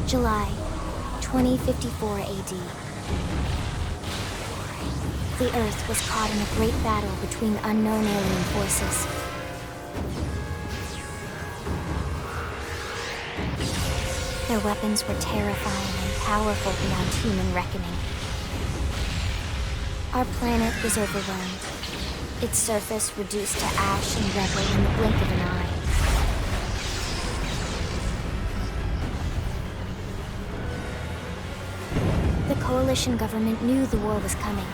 July 2054 AD. The Earth was caught in a great battle between unknown alien forces. Their weapons were terrifying and powerful beyond human reckoning. Our planet was overwhelmed, its surface reduced to ash and rubble in the blink of an eye. The Coalition government knew the war was coming.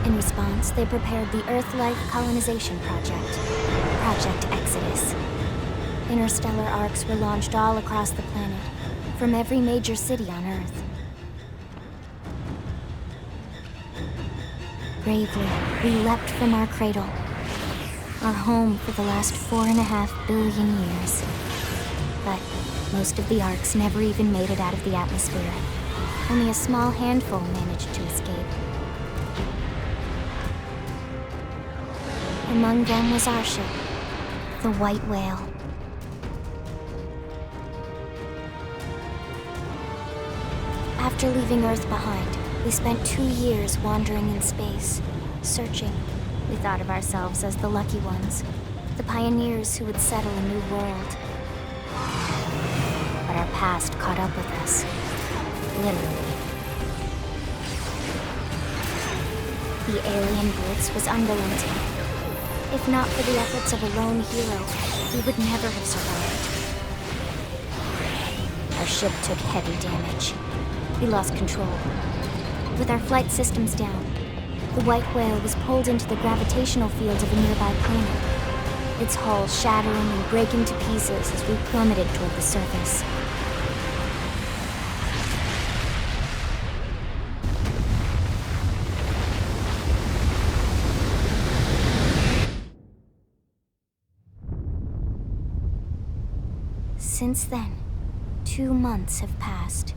In response, they prepared the Earth-Life Colonization Project, Project Exodus. Interstellar arcs were launched all across the planet, from every major city on Earth. Bravely, we leapt from our cradle, our home for the last 4.5 billion years. But most of the arcs never even made it out of the atmosphere. Only a small handful managed to escape. Among them was our ship, the White Whale. After leaving Earth behind, we spent 2 years wandering in space, searching. We thought of ourselves as the lucky ones, the pioneers who would settle a new world. But our past caught up with us, literally. The alien blitz was unrelenting. If not for the efforts of a lone hero, we would never have survived. Our ship took heavy damage. We lost control. With our flight systems down, the White Whale was pulled into the gravitational field of a nearby planet, its hull shattering and breaking to pieces as we plummeted toward the surface. Since then, 2 months have passed.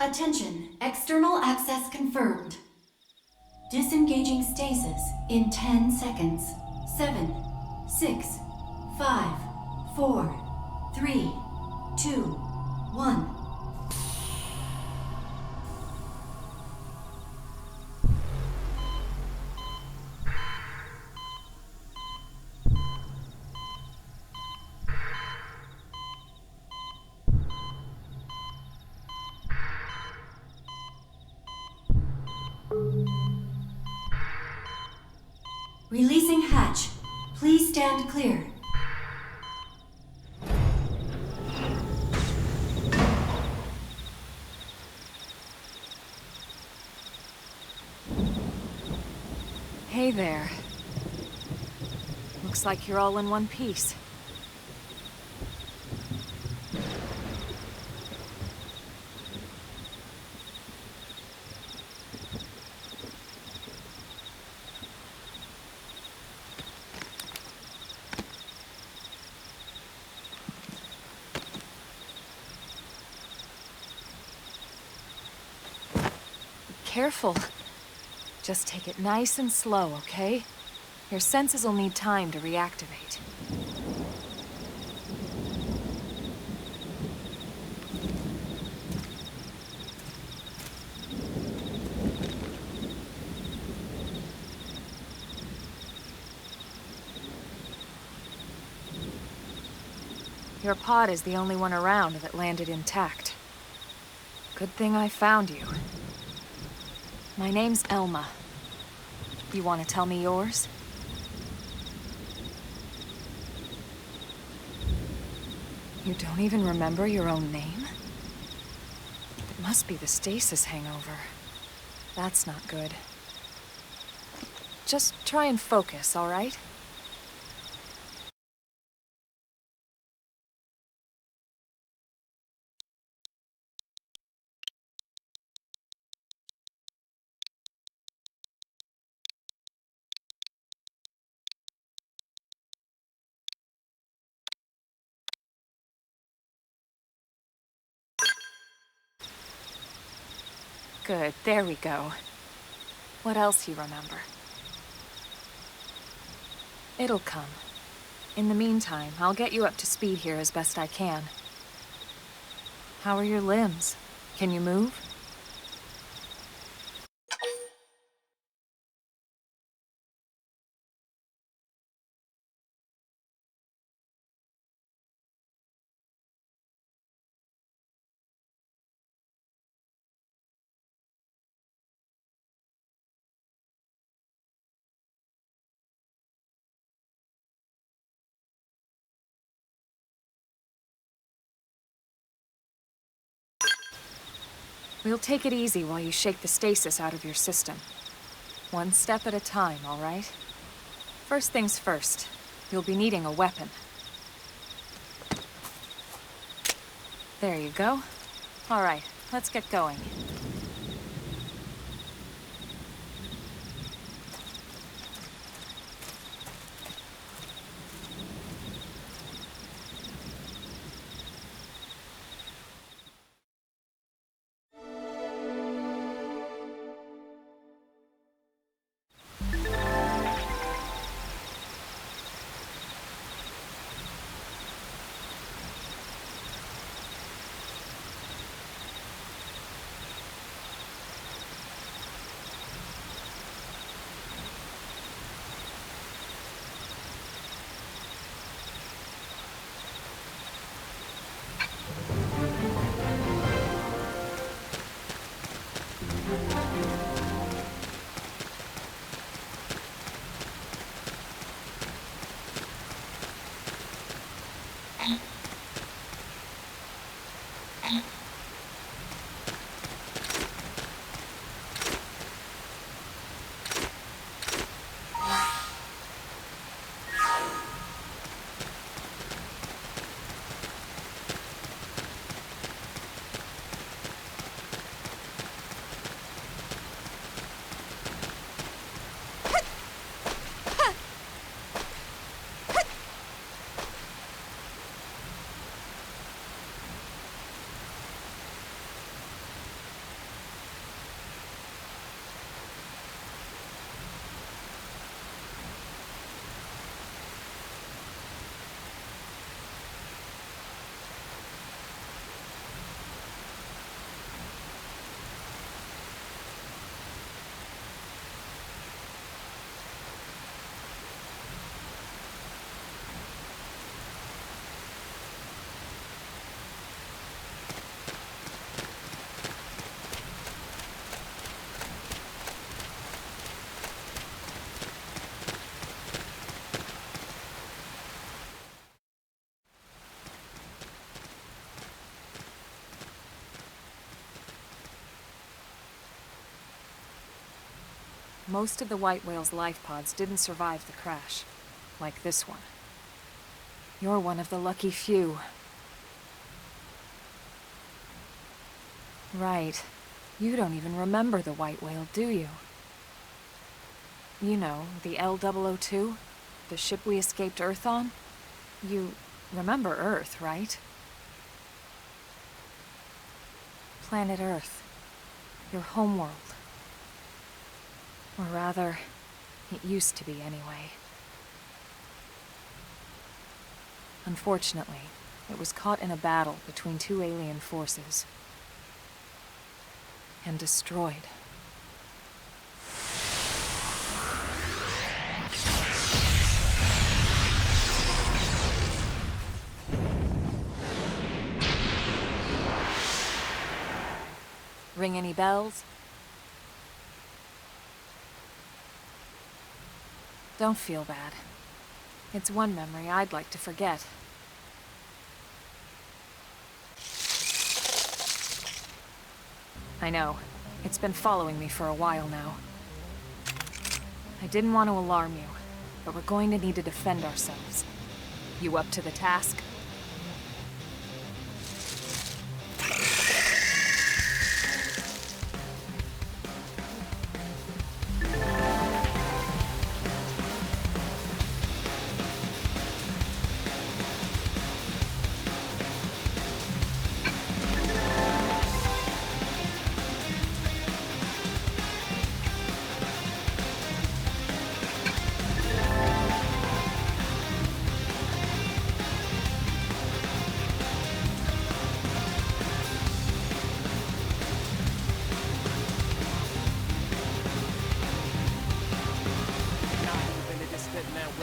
Attention, external access confirmed. Disengaging stasis in 10 seconds. 7, 6, 5, 4, 3, 2, 1. Releasing hatch. Please stand clear. Hey there. Looks like you're all in one piece. Careful. Just take it nice and slow, okay? Your senses will need time to reactivate. Your pod is the only one around that landed intact. Good thing I found you. My name's Elma. You want to tell me yours? You don't even remember your own name? It must be the stasis hangover. That's not good. Just try and focus, all right? Good, there we go. What else you remember? It'll come. In the meantime, I'll get you up to speed here as best I can. How are your limbs? Can you move? We'll take it easy while you shake the stasis out of your system. One step at a time, all right? First things first, you'll be needing a weapon. There you go. All right, let's get going. most of the white whale's life pods didn't survive the crash, like this one. You're one of the lucky few. Right. You don't even remember the white whale, do you? You know, the L002? The ship we escaped Earth on? You remember Earth, right? Planet Earth. Your homeworld. Or rather, it used to be anyway. Unfortunately, it was caught in a battle between two alien forces. And destroyed. Ring any bells? Don't feel bad. It's one memory I'd like to forget. I know. It's been following me for a while now. I didn't want to alarm you, but we're going to need to defend ourselves. You up to the task?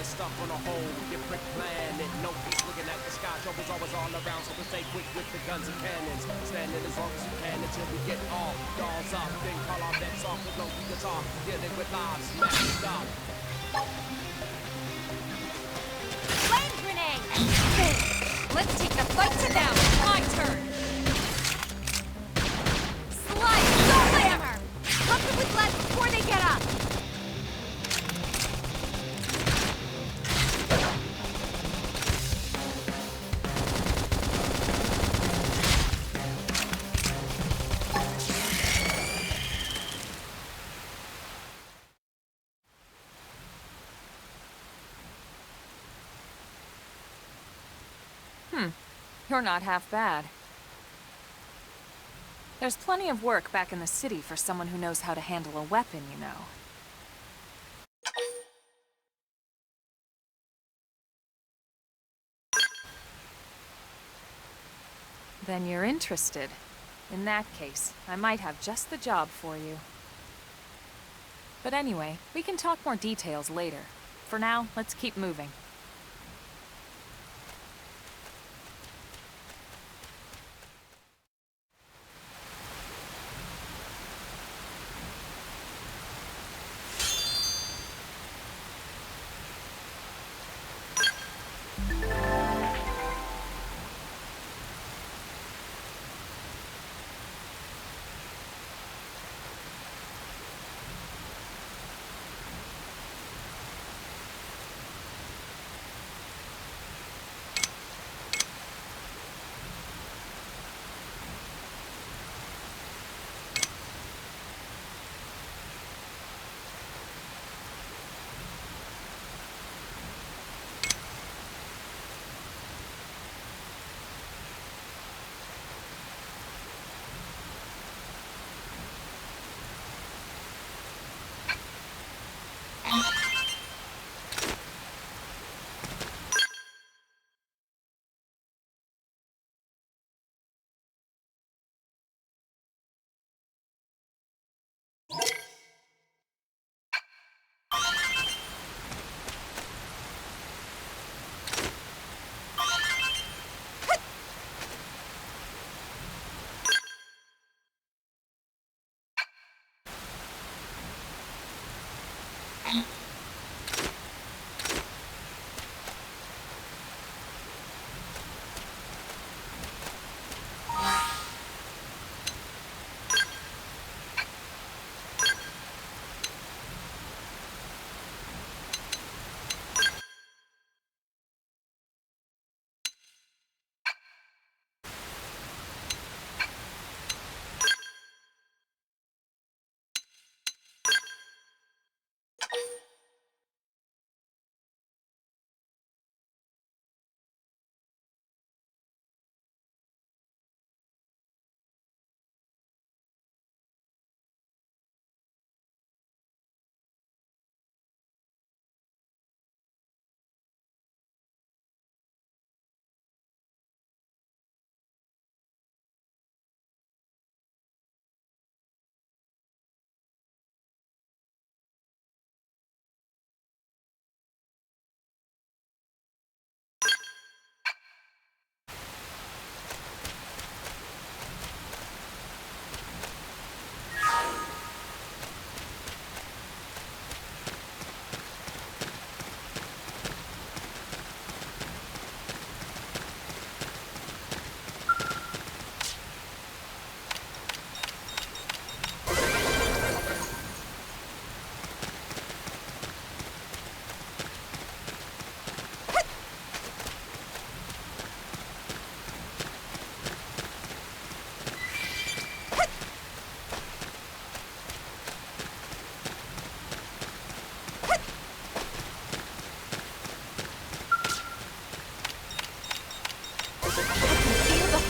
Stuck on a whole different planet. Nobody's looking at the sky. Trouble's always all around, so we stay quick with the guns and cannons. Standing as long as you can until we get off. Dolls up, then call our bets off with no guitar. Dealing with lives smashed up. Flame grenade! Let's take the fight to them! My turn! Slide! Soul hammer! Pump them with lead before they get up! You're not half bad. There's plenty of work back in the city for someone who knows how to handle a weapon, you know. Then you're interested. In that case, I might have just the job for you. But anyway, we can talk more details later. For now, let's keep moving.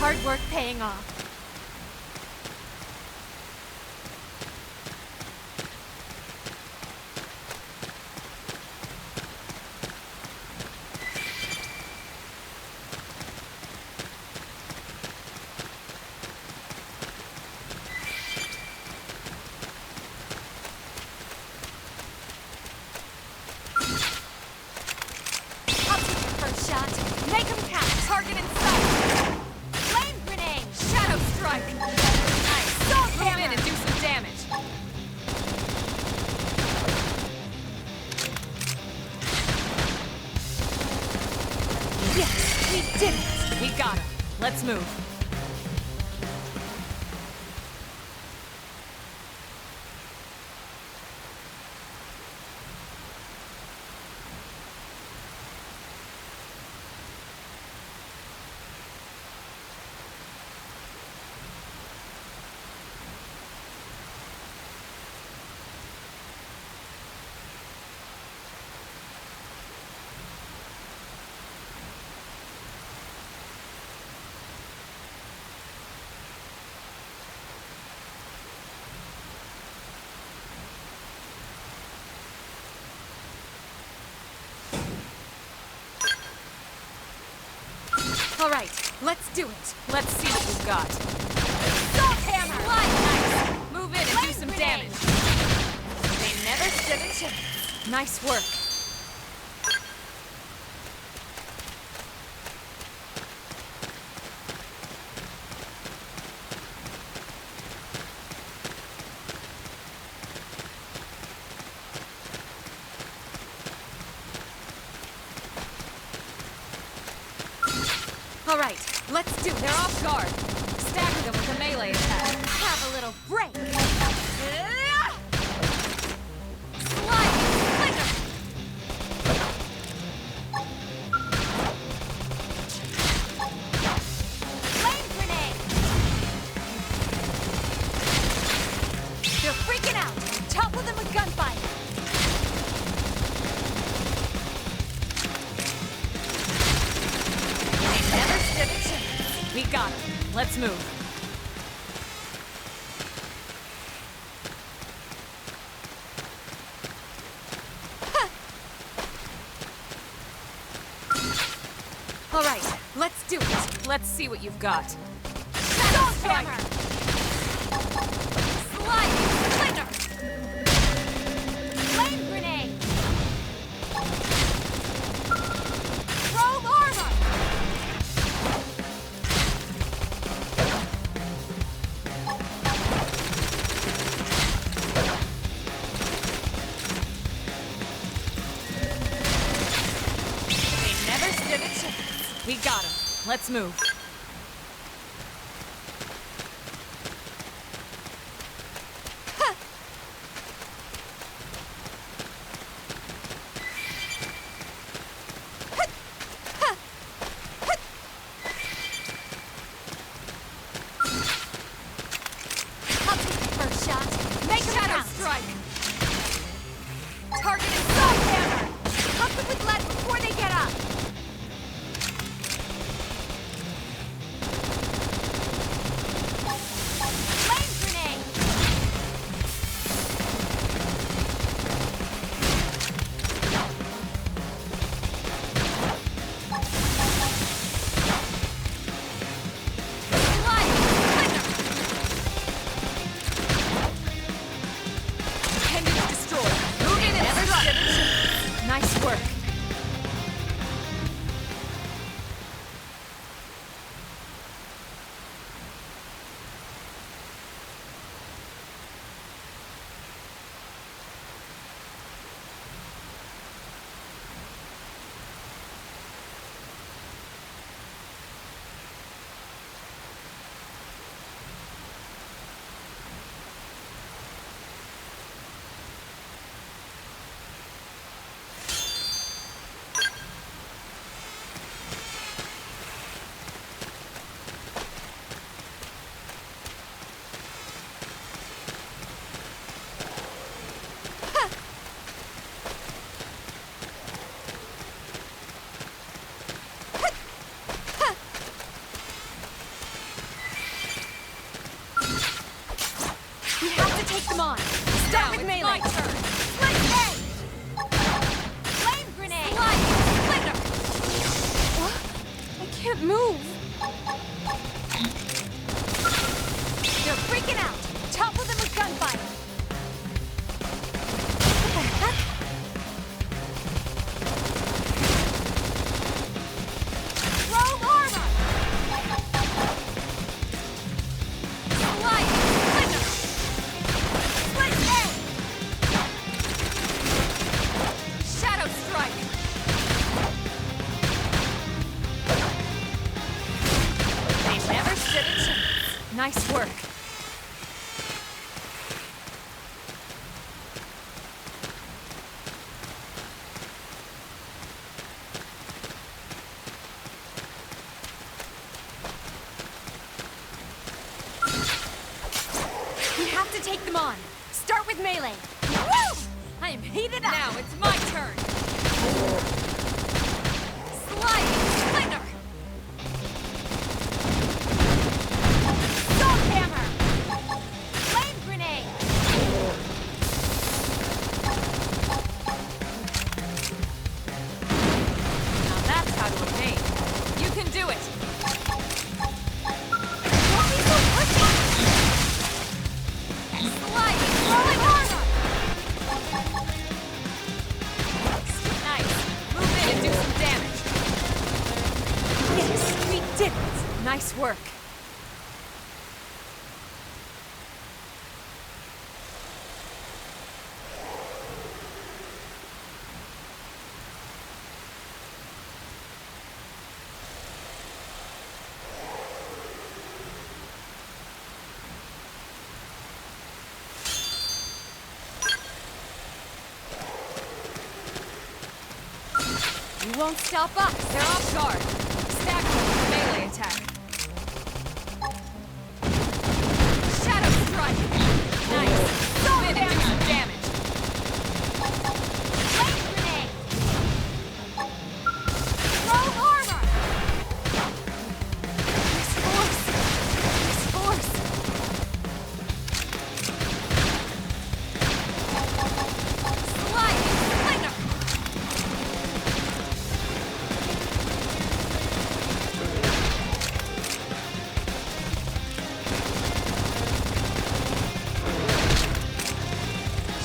Hard work paying off. I'll take the first shot. Make him count. Target in sight. Flame grenade. Shadow strike. Nice. Salt Move in and do some damage. Yes, we did it. We got him. Let's move. All right, let's do it. Let's see what we've got. Salt hammer. Nice. Move in and do Flame some grenade. damage. They never stood a chance. Nice work. All right, let's do it. They're off guard. Stagger them with a melee attack. Have a little break. Sliding flicker. Flame grenade. They're freaking out. Topple them with gunfire. They never stood a chance. We got him. Let's move. All right, let's do it. Let's see what you've got. Shadow hammer. Sliding splinter. Flame grenade. Chrome armor. They never stood a chance. We got him. Let's move. I'll take the first shot. Make him Shadow count. strike. Target is salt hammer. Huck them with lead before they get up. them on. Start with melee. My turn. Split edge. Flame grenade. Slide. Splinter. What? I can't move. They're freaking out. Topple them with gunfire. What the heck? Throw armor. Slide. Splinter. Split edge. Shadow strike. They never stood a chance. Nice work. We have to take them on. Start with melee. Woo! I am heated up. Now it's my turn. Sliding splinter. Salt hammer. Flame grenade. Now that's how to evade. You can do it. Don't be so pushy. Sliding throwing armor. Nice. Move in and do some damage. Yes, we did it. Nice work. You won't stop us. They're off guard. Stagger them with a melee attack. Shadow strike. Nice. Move in and do some damage. Flame grenade. Throw armor. Nice force. Nice force. Sliding splinter.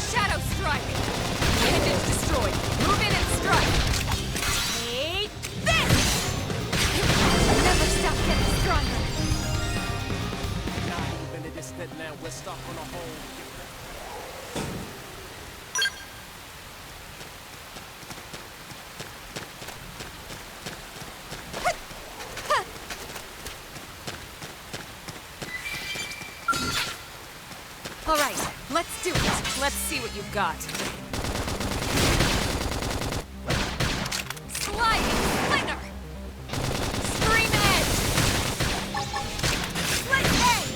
Shadow strike. Enemy's destroyed. Move in and strike. Take this. I'll never stop getting stronger. Not even a distant now, we're stuck on a whole different. All right, let's do it. Let's see what you've got. Sliding splinter. Scream edge. Split edge.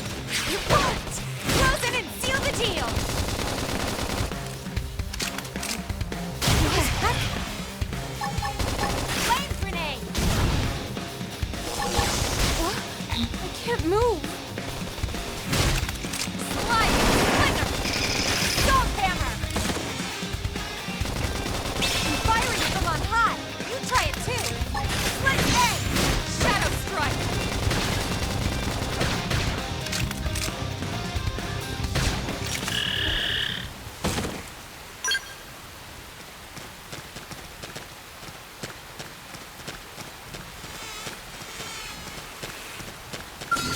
You won't. Close it and seal the deal. What the heck? Flame grenade. What? I can't move. Sliding splinter. Salt hammer. I'm firing from on high. You try it too. Split edge. Shadow strike.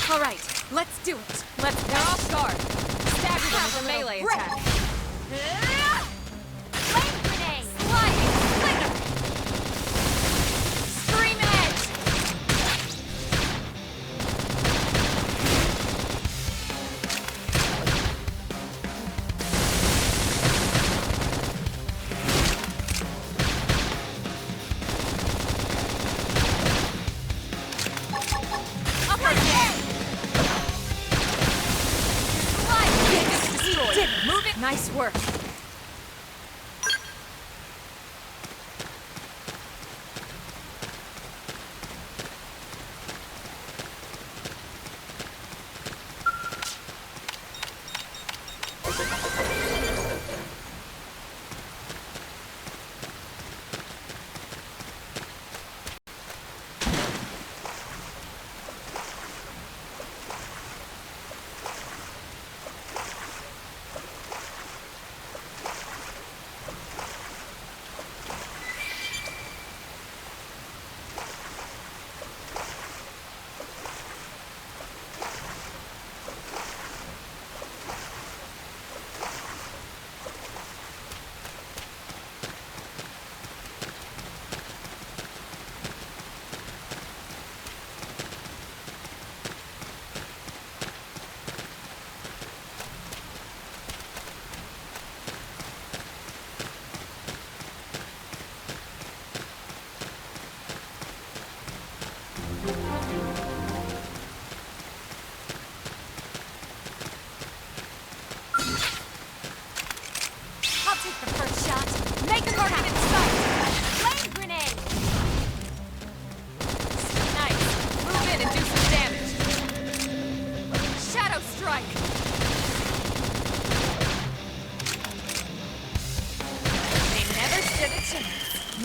All right, let's do it. They're off guard. Stagger them with a melee break. attack. Flame grenade. Sliding splinter. Scream edge. Upper edge. Sliding. It's destroyed. Move it. Nice work.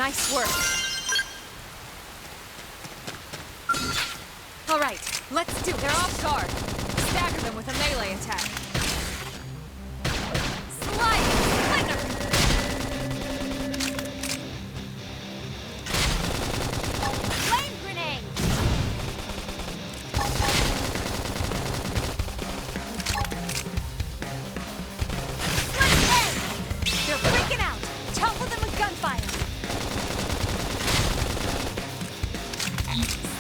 Nice work. All right, let's do it. They're off guard. Stagger them with a melee attack. Slide! Splinter! Flame grenade! Flame egg! They're freaking out. Topple them with gunfire.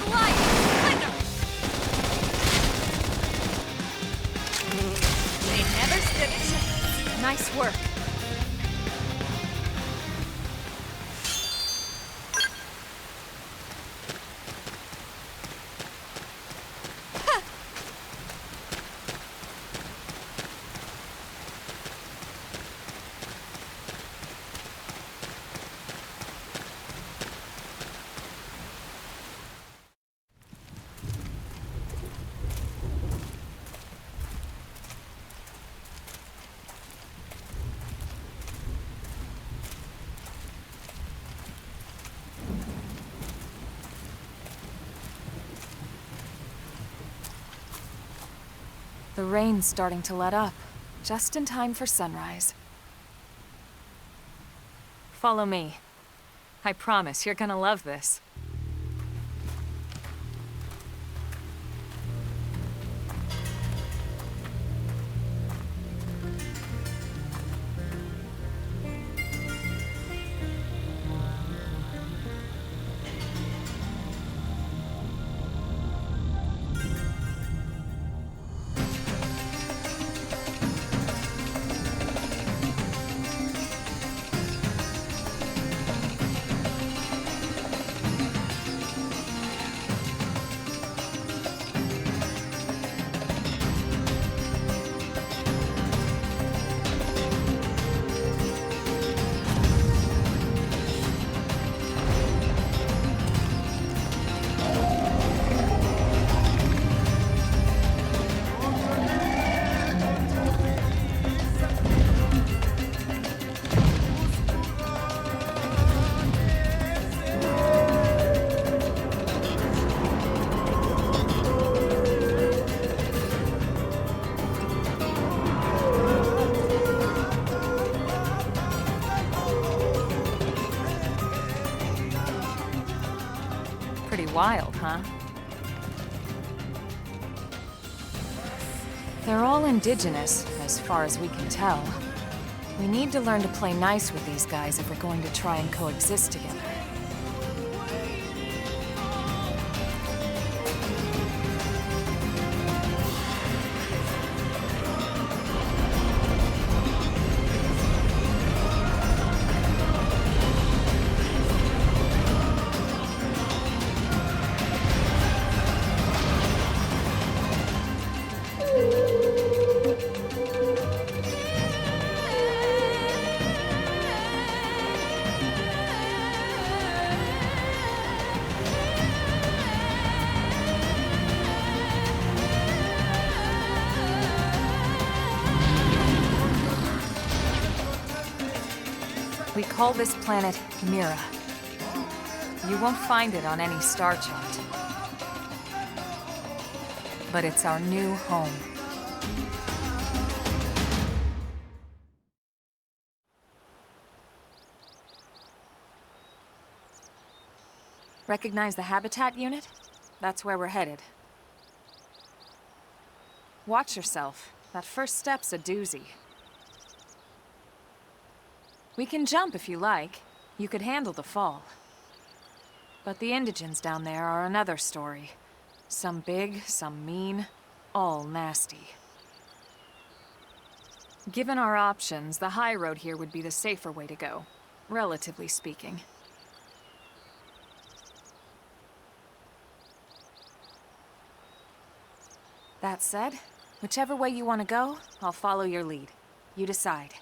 Slide! Splinter! They never stood a chance. Nice work. The rain's starting to let up, just in time for sunrise. Follow me. I promise you're gonna love this. Pretty wild, huh? They're all indigenous, as far as we can tell. We need to learn to play nice with these guys if we're going to try and coexist together. We call this planet Mira. You won't find it on any star chart. But it's our new home. Recognize the habitat unit? That's where we're headed. Watch yourself. That first step's a doozy. We can jump if you like. You could handle the fall. But the indigents down there are another story. Some big, some mean, all nasty. Given our options, the high road here would be the safer way to go, relatively speaking. That said, whichever way you want to go, I'll follow your lead. You decide.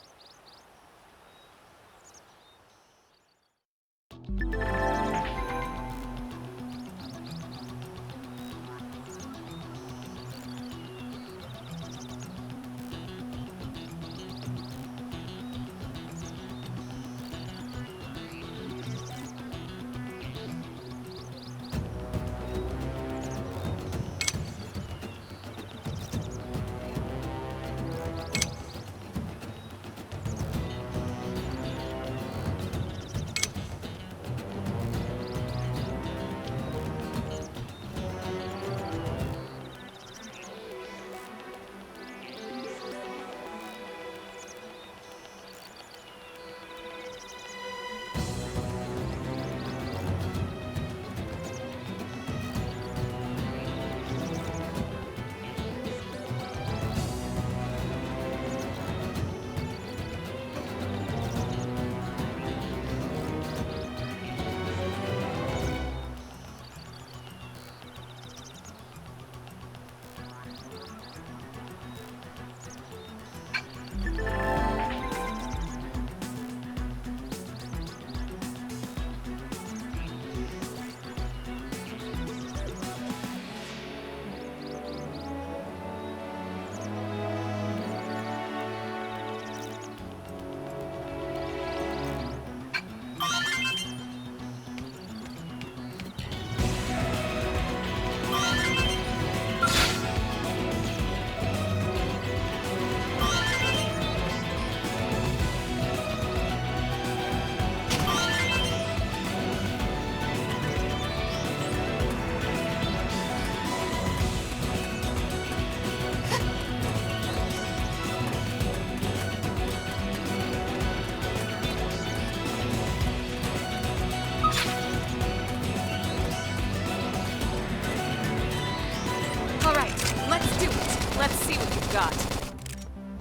Let's see what you've got.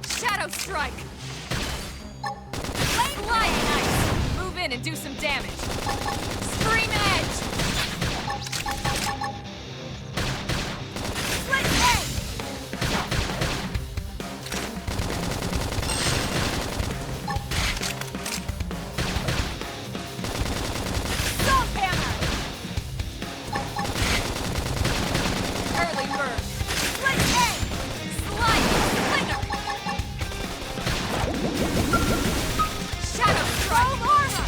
Shadow Strike! Flame Light! Nice! Move in and do some damage. Scream Edge! Split Edge! Stomp Hammer! Early Bird! Split Edge! Slide Splinter! Shadow Strike! Roll Armor!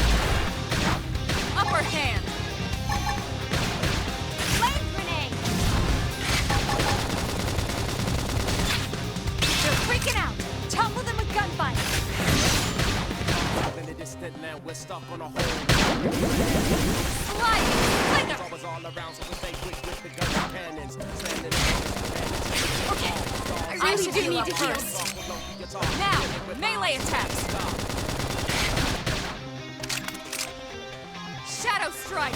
Upper hand! Flame Grenade! They're freaking out! Tumble them with gunfire! In the distant land, we're stuck on a hole. Slide Splinter! It's always all around, so we stay quick with the guns and cannons. Standing in the Okay, I I really should do heal need up to heal. first. Now, melee attacks! Shadow Strike!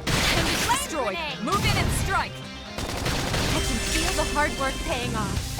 Appendage destroyed. grenade. Move in and strike. I can feel the hard work paying off.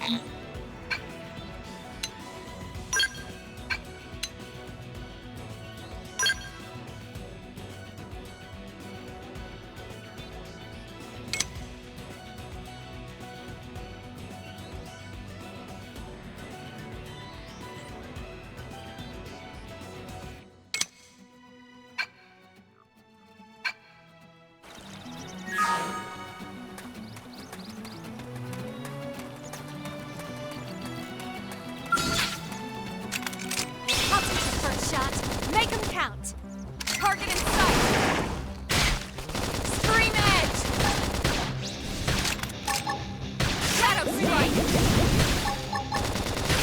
I'll take the first shot. Make 'em count. Target in sight. Scream edge. Shadow strike.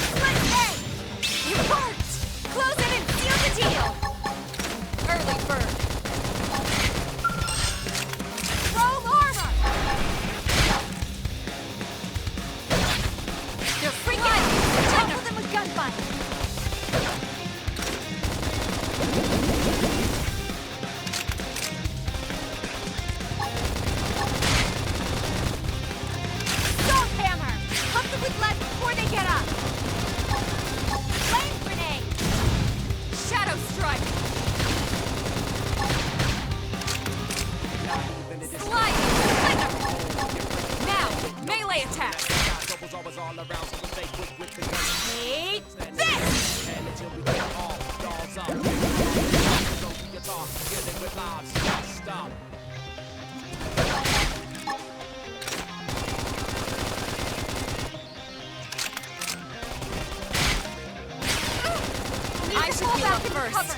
Split edge. It worked. Close in and seal the deal. Early bird. Roll armor. They're freaking out. Tackle them with gunfire. Salt hammer! Pump them with lead before they get up! Flame grenade! Shadow strike! Slide! Flicker! Now, melee attack! Sky always all around, so we stay quick with the guns. Take Stand this! and until we get all dolls up. Don't be your talk, get it with lives. Stop. I should be up first.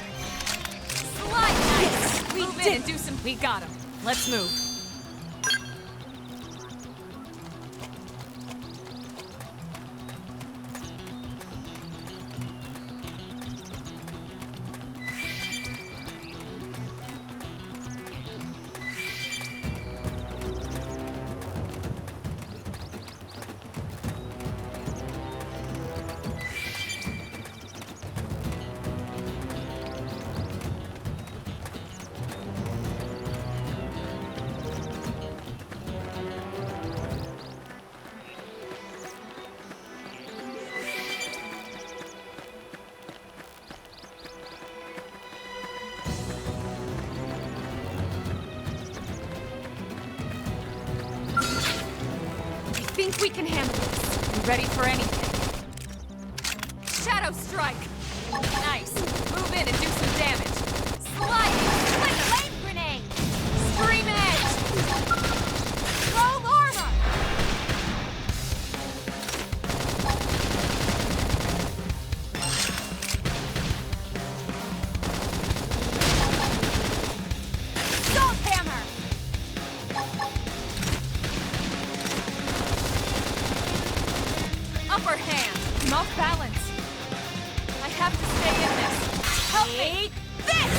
Slide! Nice! We did and do some. We got him. Let's move. I think we can handle this. You ready for anything? Shadow strike! Nice. Move in and do some damage. Slide! Flicker! Flame grenade! Scream edge! Roll armor! Salt hammer! Upper hand. I'm off balance. I have to stay in this. Help me! Take this!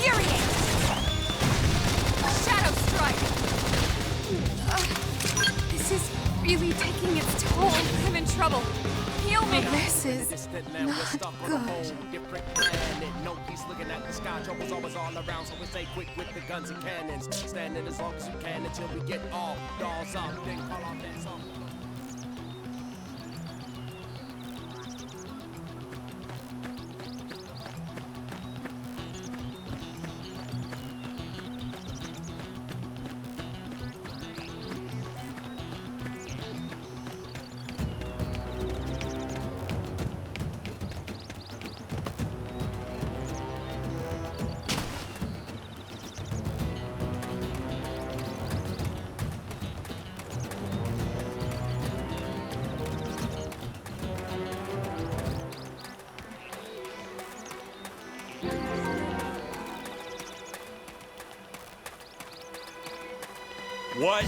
Furiate! Shadow strike! This is really taking its toll. I'm in trouble. Heal me. This is Distant land, we're stuck on a whole different planet. No peace looking at the sky, trouble's always all around, so we stay quick with the guns and cannons. Standing as long as you can until we get all dolls up, then call off that song. What?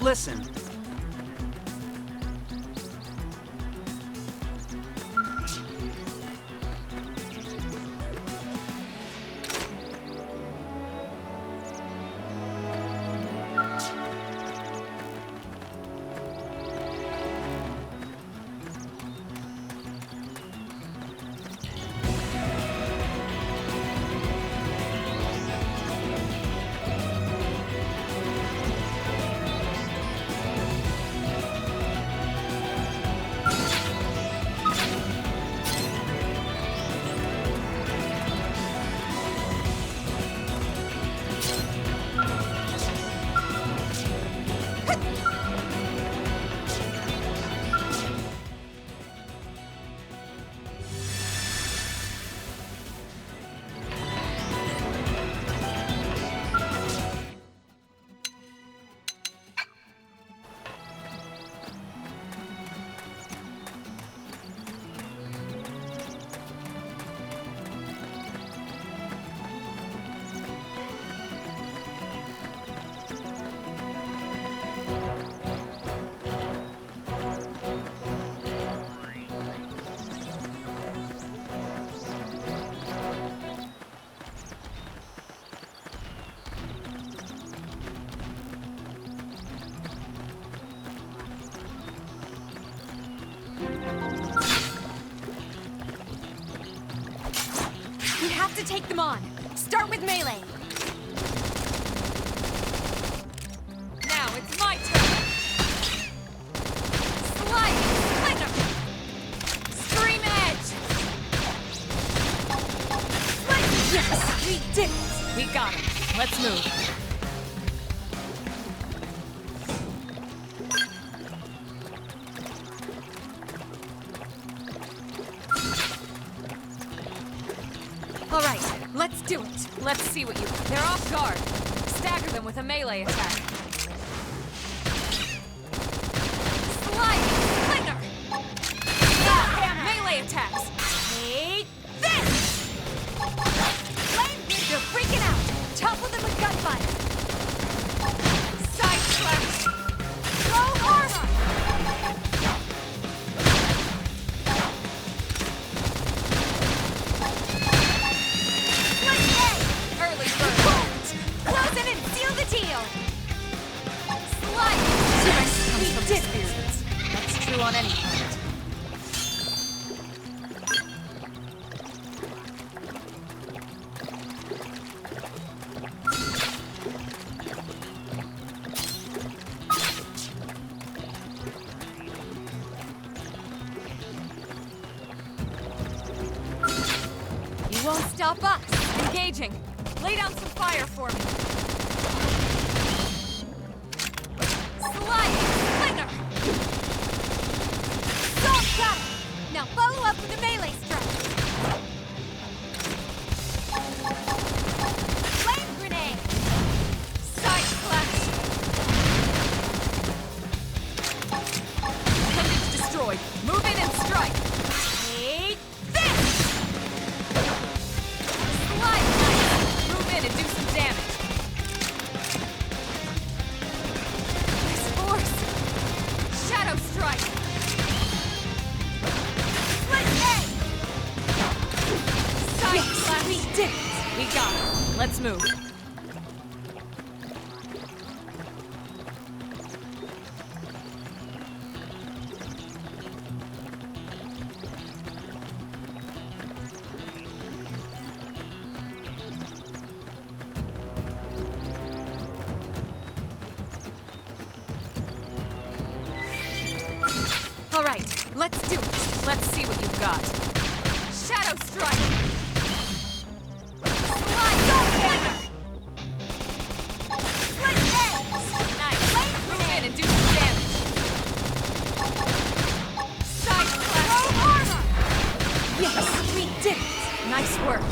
Listen. to take them on. Start with melee. Now it's my turn. Slide, splinter. Scream edge. Yes, we did it. We got him. Let's move. All right, let's do it. Let's see what you... They're off guard. Stagger them with a melee attack. Slide, splinter. Melee attacks. Take this. Flame, you're freaking out. Topple them with gunfire. Side slash. Throw armor. Early bird. Close it and seal the deal. Slide. Strength comes from We did it. experience. That's true on any planet. You won't stop us. Engaging. Lay down some fire for me. Slide, splinter. Salt cut. Now follow up with a melee strike. Flame grenade. Side slash. Appendage destroyed. Move in and strike. Take this. Slide knife. Move in and do some damage. There's force. Shadow strike. Split egg. Side slash. We did it. We got it. Let's move. All right, let's do it. Let's see what you've got. Shadow strike. Slide splinter. Split egg. Nice. Flame Move in grenade. and do some damage. Side slash. Throw armor. Yes, we did it. Nice work.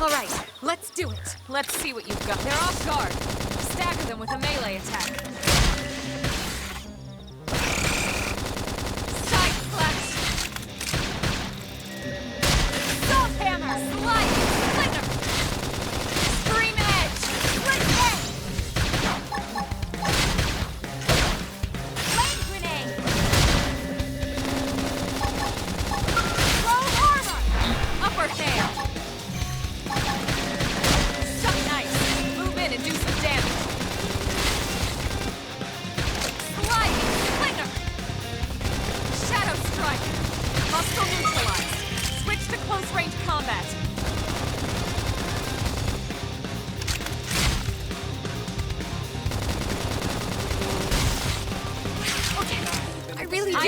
All right, let's do it. Let's see what you've got. They're off guard. Stagger them with a melee attack. Side slash. Salt hammer. Slide. Splinter. Scream edge. Split egg. Flame grenade. Throw armor. Upper hand. Nice. Move in and do some damage.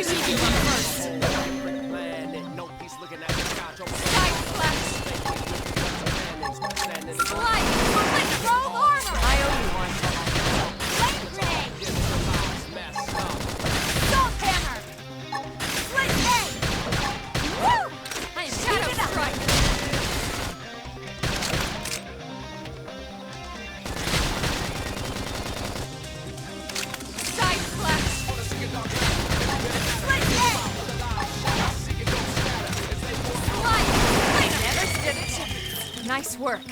You should be one first. Side flash. Slide. Split roll armor. I owe you one. Flame grenade. Salt hammer. Split egg. Woo! I am shadow strike. Side flash. Split egg. Slide. Never stood a chance. Nice work.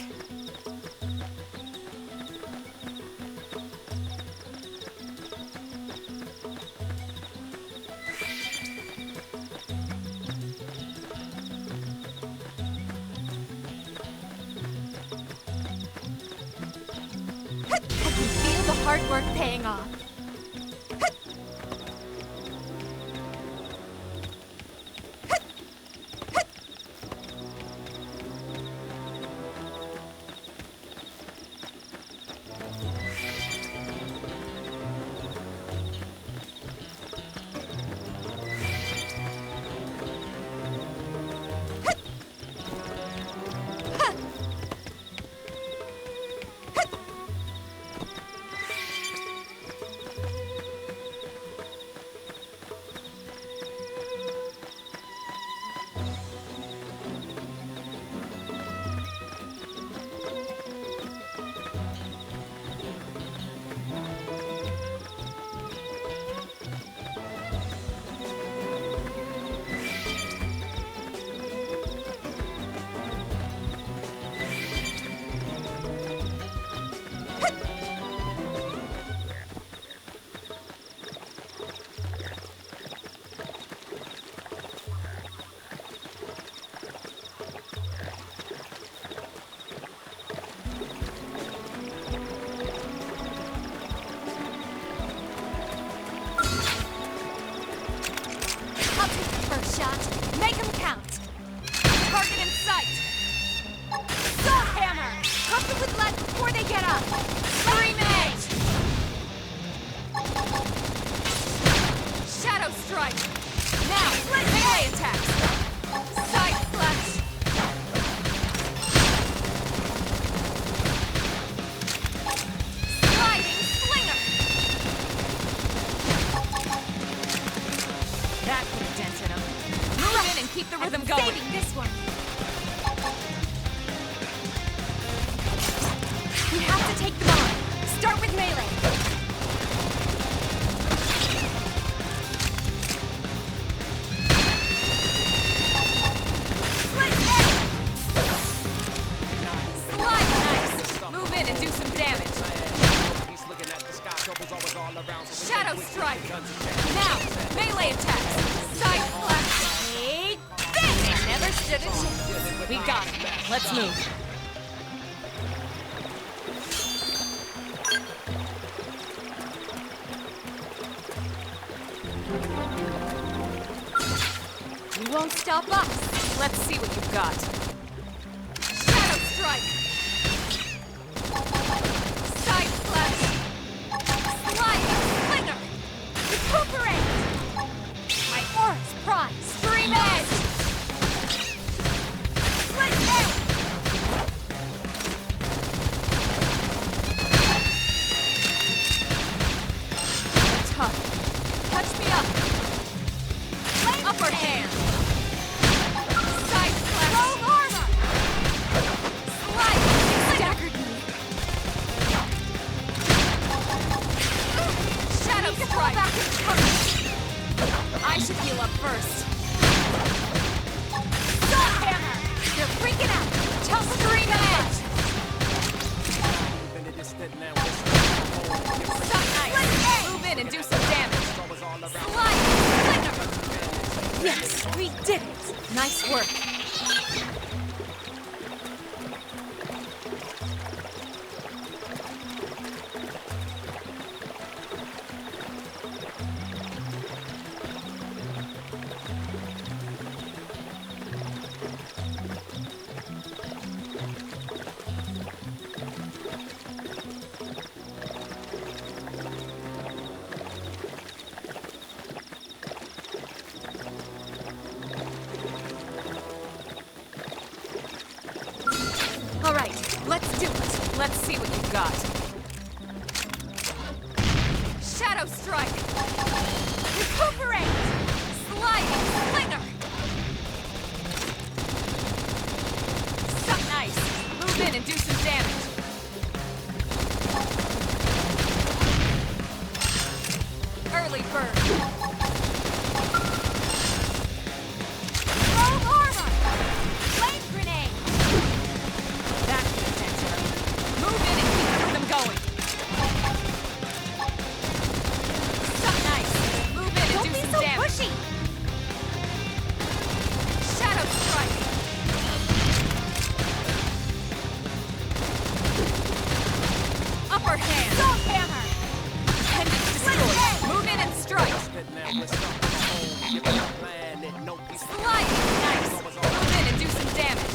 I can feel the hard work paying off. I'll take the first shot. Make him count. Target in sight. Salt hammer. Pump them with lead before they get up. Scream edge. Shadow strike. Now, melee attacks. Side slash. Sliding slinger. That put a dent in him. Move in and keep the rhythm going. Saving this one. We have to take them on. Start with melee. Split egg. Slide. Nice. Move in and do some damage. Shadow strike. Now, melee attacks. Side flash. Take this. Never stood a chance. We got him. Let's move. You won't stop us. Let's see what you've got. Shadow strike. Side flash. Slide. Slinger. Recuperate. My aura's prize. Scream edge. Split egg. Tough. Touch me up. Upper hand. Side flash. Roll got. Shadow strike! Recuperate! Sliding slinger! Suck nice. Move in and do some damage. Early bird! Roll armor! Flame grenade! That's the attention. Move in and keep the rhythm going. Suck nice. Move in and Don't do be some so damage. pushy! Shadow strike! Upper hand. Salt hammer! Pendants destroyed. Move in and strike. But now we're stuck in a hole. Give it a planet, no peace. Slide. Nice. Move in and do some damage.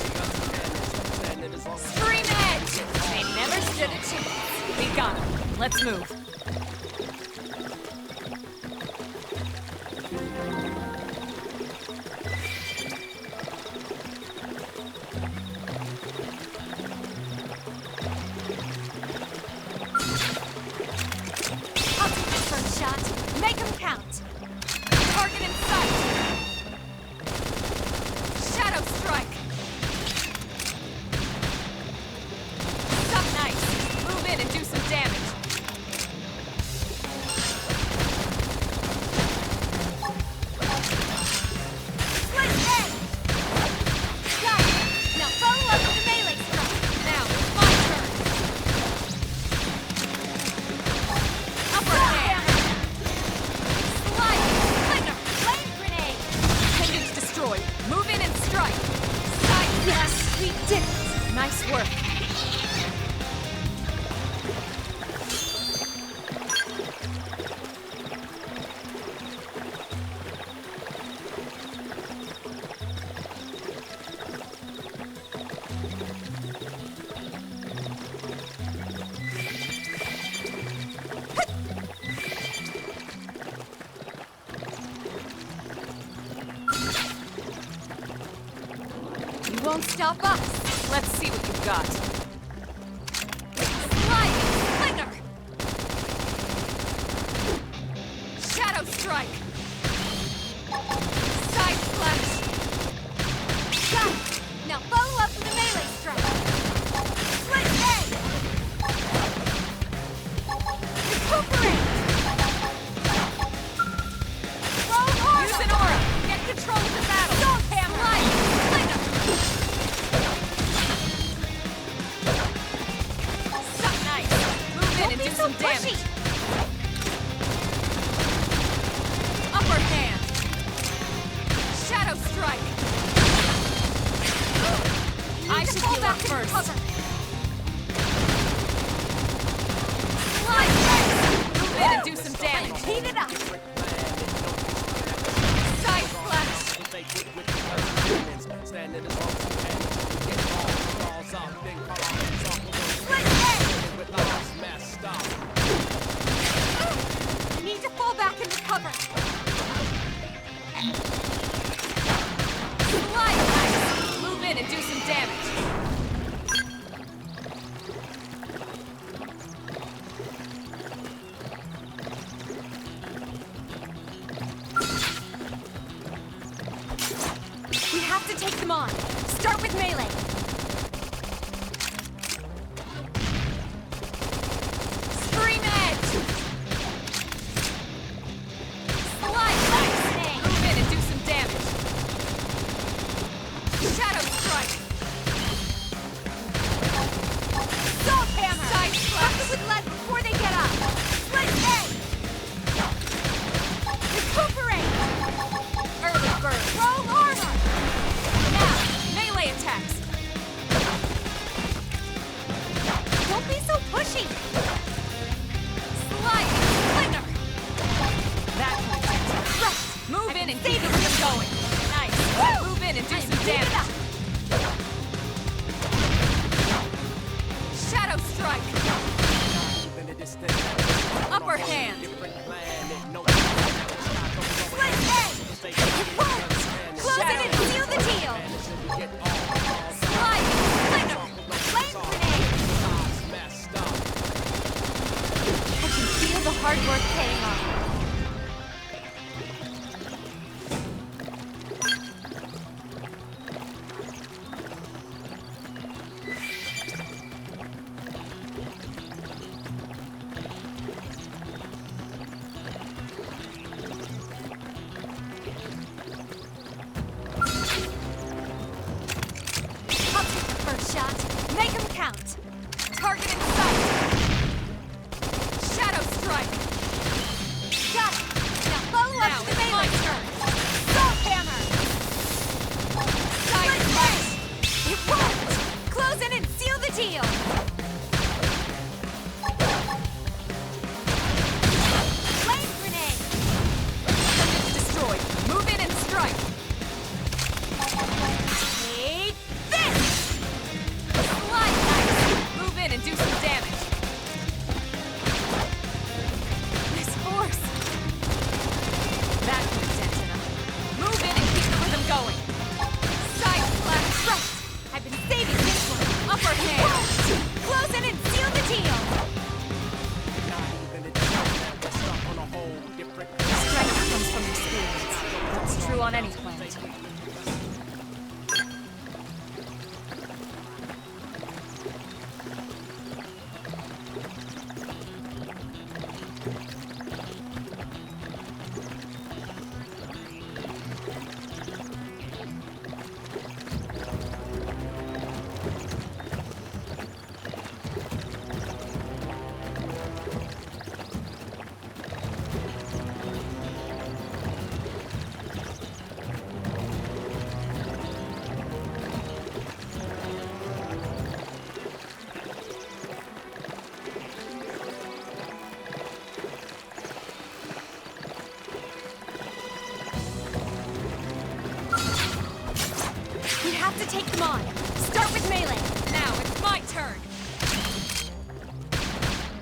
Standing as long as Stream edge. They never stood a chance. We got him. Let's move. I'll take this first shot. Make 'em count. Target in sight. Shadow strike. Suck nice. Move in and do some damage. Split edge. Got it. Now follow up with the melee strike. Now it's my turn. Upper hand. Sliding slinger. Flame grenade. Pendants destroyed. Move in and strike. Side yes, we did it. Nice work. You won't stop us. Let's see what you've got. Sliding slinger. Shadow strike. Side splash. Got it. Now follow up with the melee strike. Split edge. Recuperate. Roll armor. Use an aura. Get control of the battle. Salt hammer. Sliding slinger. Suck nice. Move in Don't and be do so some pushy. damage. Upper hand. Shadow strike. I Need to should fall heal back up into first. cover. Slide edge. Move in and do some damage. Heat it up. Side splash. standing as long as you can. Get all balls up, then call off and talk Split edge. with lives messed up. You need to fall back into cover. Slide nice. Move in and do some damage. We have to take them on. Start with melee. Scream edge. Slide nice. Move in and do some damage. Shadow strike. Salt hammer. Side slash. With lead before they get up. Split edge. Recuperate. Early bird. Roll armor. Now, melee attacks. hard work paying off. I'll take the first shot. Make him count. Target in sight. Shadow strike. Got it. Now follow up to the melee turn. Salt hammer. Side slash. It worked. Close in and seal the deal. Flame grenade. It's destroyed. Move in and strike. Take this. Slide knife. Move in and do some damage. This force. That could dent enough. Move in and keep the rhythm going. Side slash thrust. I've been saving this one. Upper hand. Close in and seal the deal. Not even a joke, man, we're stuck on a whole different. Strength comes from experience. That's true on any planet. We have to take them on. Start with melee. Now it's my turn.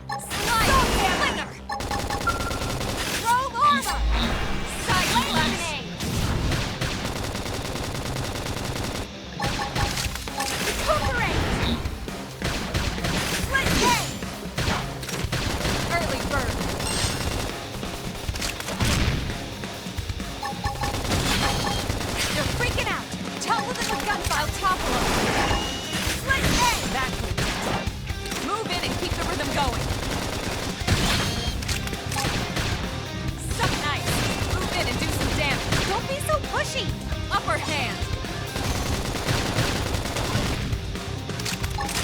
Slide slinger. Rogue armor. Side grenade. Recuperate. Split head. Early bird. They're freaking out. Topple them with gunfire. Topple them. Split head. That could dent. Move in and keep the rhythm going. Suck nice. Move in and do some damage. Don't be so pushy. Upper hand.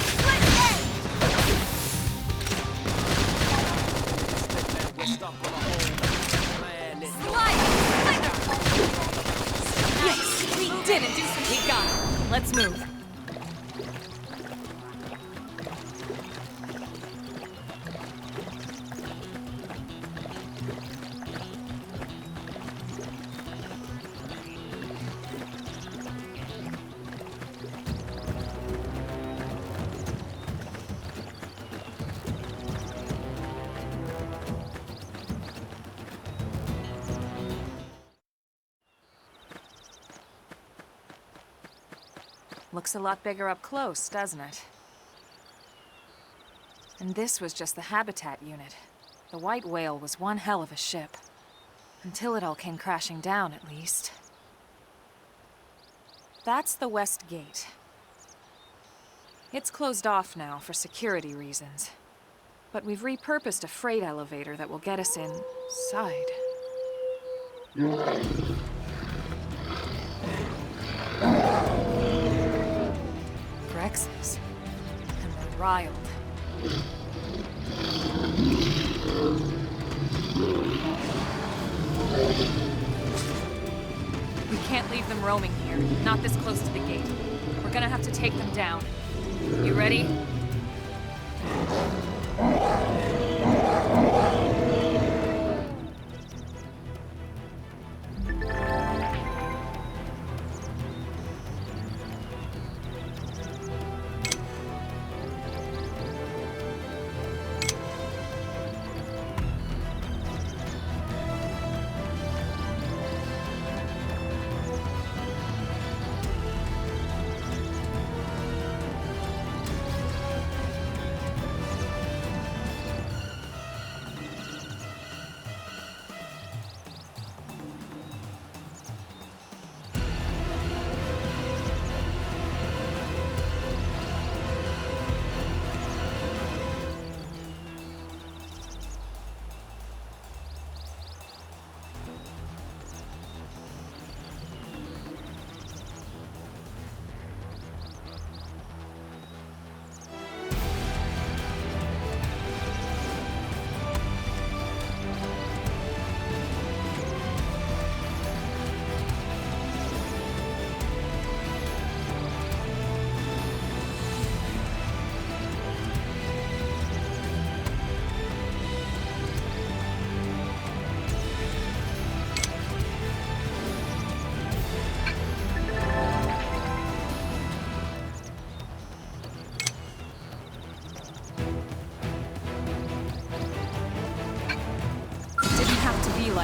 Split head. Man, we're stuck on a whole planet. Slide slinger. Yes, we didn't do some. We got it. Let's move. Looks a lot bigger up close, doesn't it? And this was just the habitat unit. The white whale was one hell of a ship. Until it all came crashing down, at least. That's the west gate. It's closed off now for security reasons. But we've repurposed a freight elevator that will get us inside. Rexes. And they're riled. We can't leave them roaming here, not this close to the gate. We're gonna have to take them down. You ready?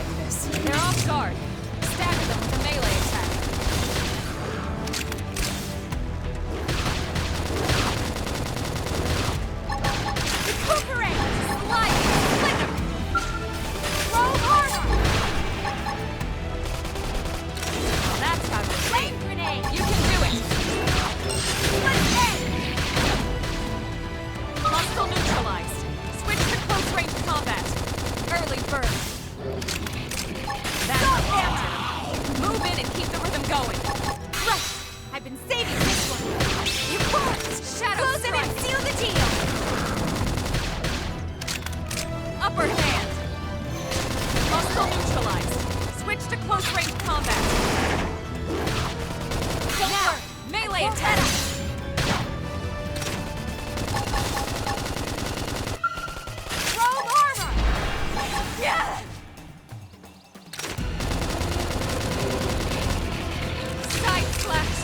like this. They're off guard. Stagger them with a melee attack. Recuperate! Slide! Flicker! Throw armor! That's how to flame grenade! You can do it! Let's end! Hostile neutralized. Switch to close range combat. Early bird. That's the answer. Move in and keep the rhythm going. Right! I've been saving this one. You can't! Shadow close it and seal the deal! Upper hand. Hostile neutralized. Switch to close range combat. Now, melee attack! Throw armor! Yeah! Side slash!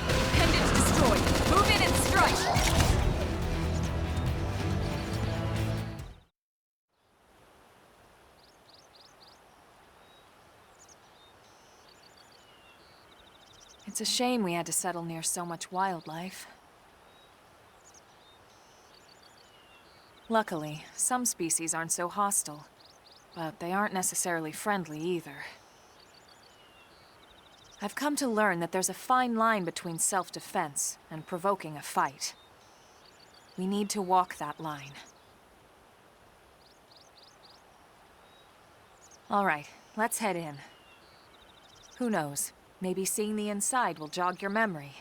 Appendage destroyed. Move in and strike! It's a shame we had to settle near so much wildlife. Luckily, some species aren't so hostile, but they aren't necessarily friendly either. I've come to learn that there's a fine line between self-defense and provoking a fight. We need to walk that line. All right, let's head in. Who knows? Maybe seeing the inside will jog your memory.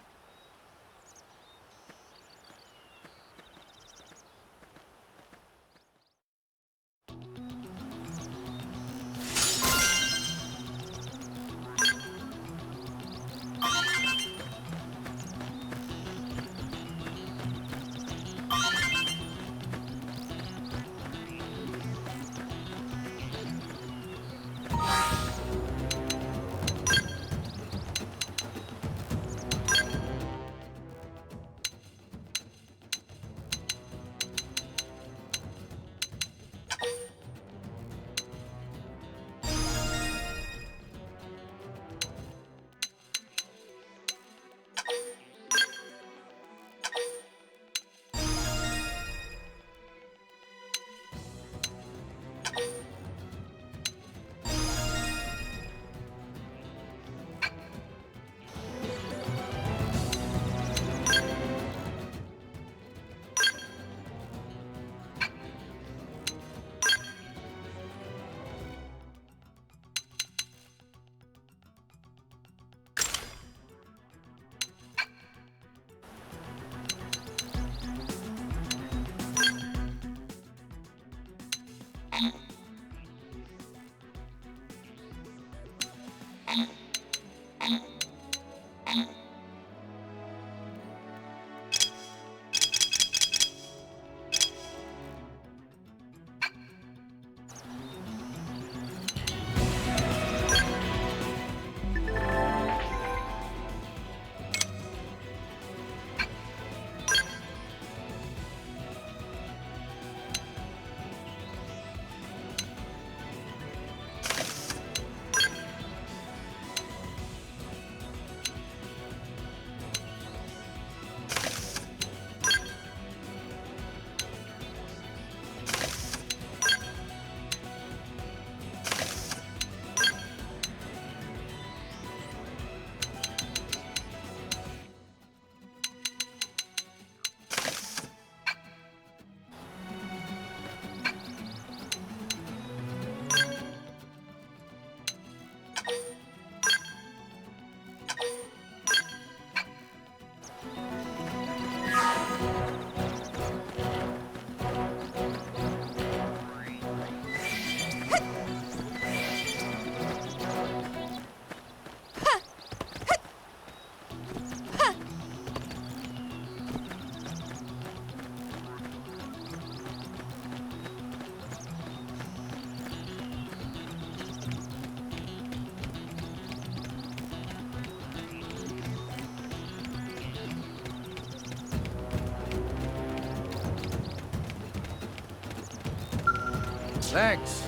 Thanks.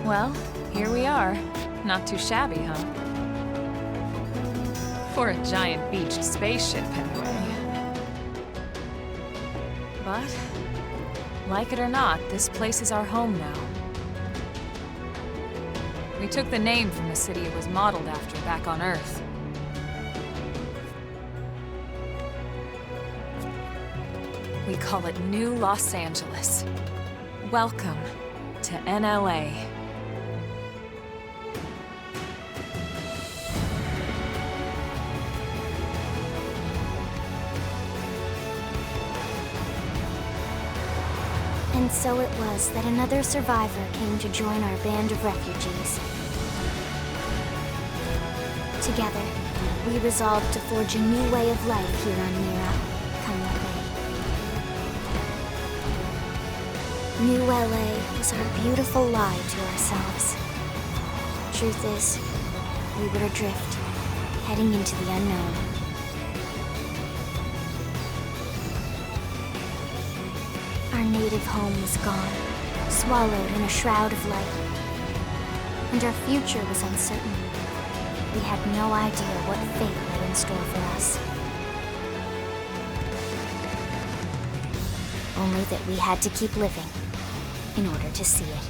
Well, here we are. Not too shabby, huh? For a giant beached spaceship, anyway. But, like it or not, this place is our home now. We took the name from the city it was modeled after back on Earth. We call it New Los Angeles. Welcome to NLA. And so it was that another survivor came to join our band of refugees. Together, we resolved to forge a new way of life here on Mira, come what may. New LA was our beautiful lie to ourselves. Truth is, we were adrift, heading into the unknown. Our native home was gone, swallowed in a shroud of light. And our future was uncertain. We had no idea what fate lay in store for us. Only that we had to keep living in order to see it.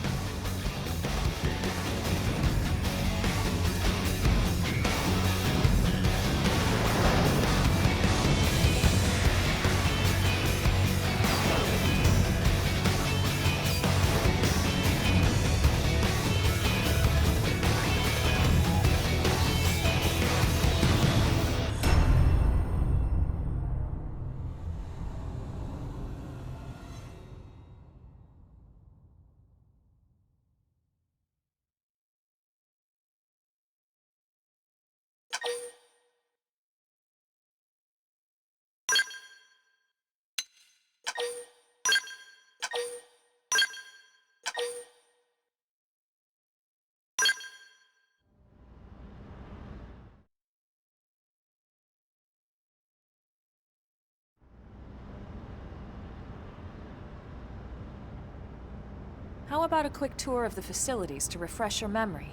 How about a quick tour of the facilities to refresh your memory?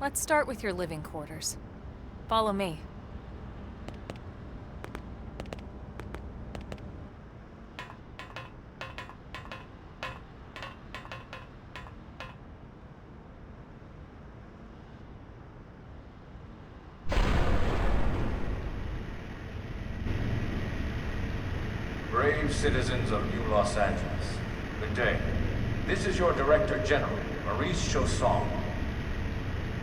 Let's start with your living quarters. Follow me. Brave citizens of New Los Angeles, good day. This is your Director General, Maurice Chausson.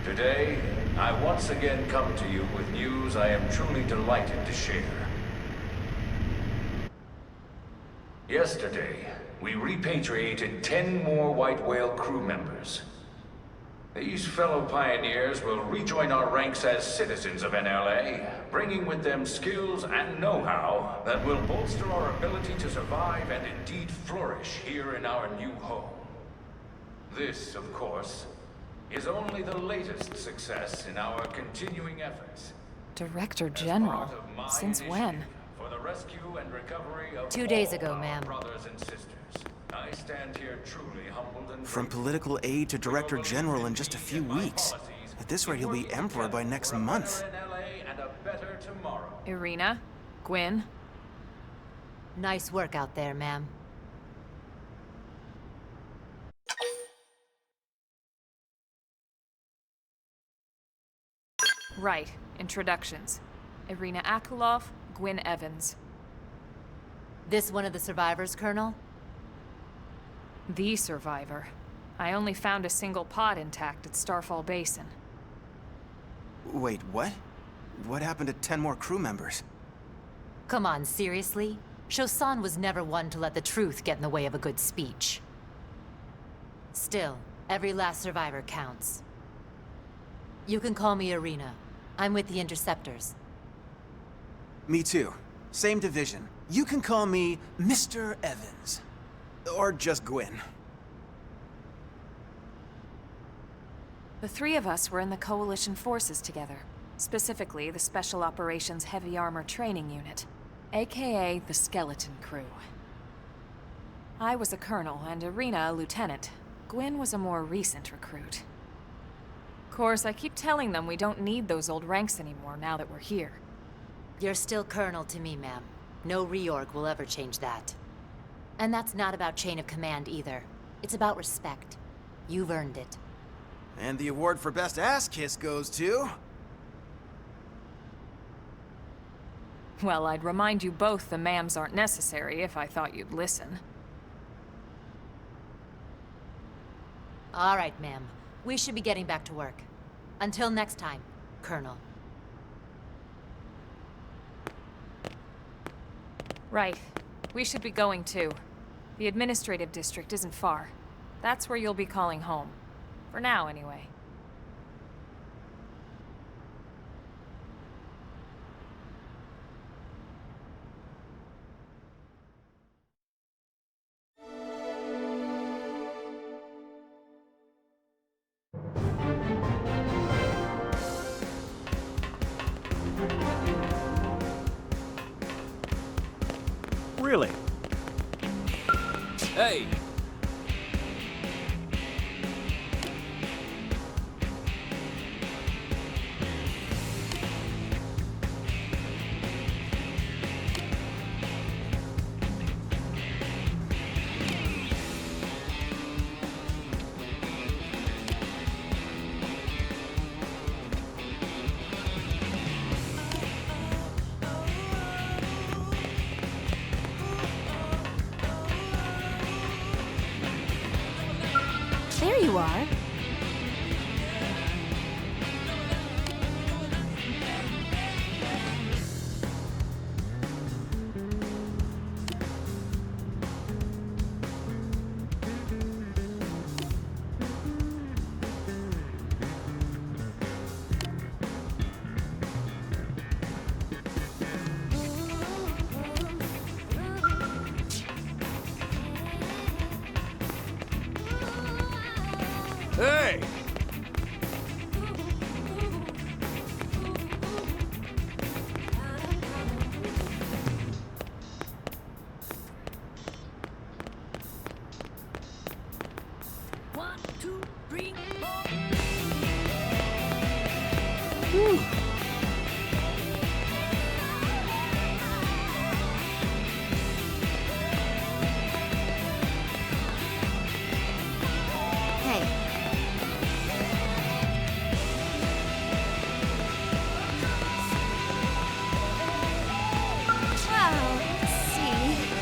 Today, I once again come to you with news I am truly delighted to share. Yesterday, we repatriated 10 more White Whale crew members. These fellow pioneers will rejoin our ranks as citizens of NLA, bringing with them skills and know-how that will bolster our ability to survive and indeed flourish here in our new home. This, of course, is only the latest success in our continuing efforts. Director General? Since when? For the rescue and recovery of 2 days all ago, our ma'am. brothers and sisters. I stand here truly humbled and From political aide to Director General in just a few weeks. At this rate, he'll be Emperor by next month. Irina? Gwyn? Nice work out there, ma'am. Right. Introductions. Irina Akulov, Gwyn Evans. This one of the survivors, Colonel? The survivor. I only found a single pod intact at Starfall Basin. Wait, what? What happened to 10 more crew members? Come on, seriously? Chausson was never one to let the truth get in the way of a good speech. Still, every last survivor counts. You can call me Irina. I'm with the Interceptors. Me too. Same division. You can call me Mr. Evans. Or just Gwyn. The three of us were in the Coalition forces together. Specifically, the Special Operations Heavy Armor Training Unit, aka the Skeleton Crew. I was a colonel, and Irina a lieutenant. Gwyn was a more recent recruit. Of course, I keep telling them we don't need those old ranks anymore now that we're here. You're still colonel to me, ma'am. No reorg will ever change that. And that's not about chain of command either. It's about respect. You've earned it. And the award for best ass kiss goes to... Well, I'd remind you both the ma'ams aren't necessary if I thought you'd listen. All right, ma'am. We should be getting back to work. Until next time, Colonel. Right. We should be going too. The administrative district isn't far. That's where you'll be calling home. For now, anyway. Really? Hey! There you are. Hey! One, two, three, four. Hey, well, let's see.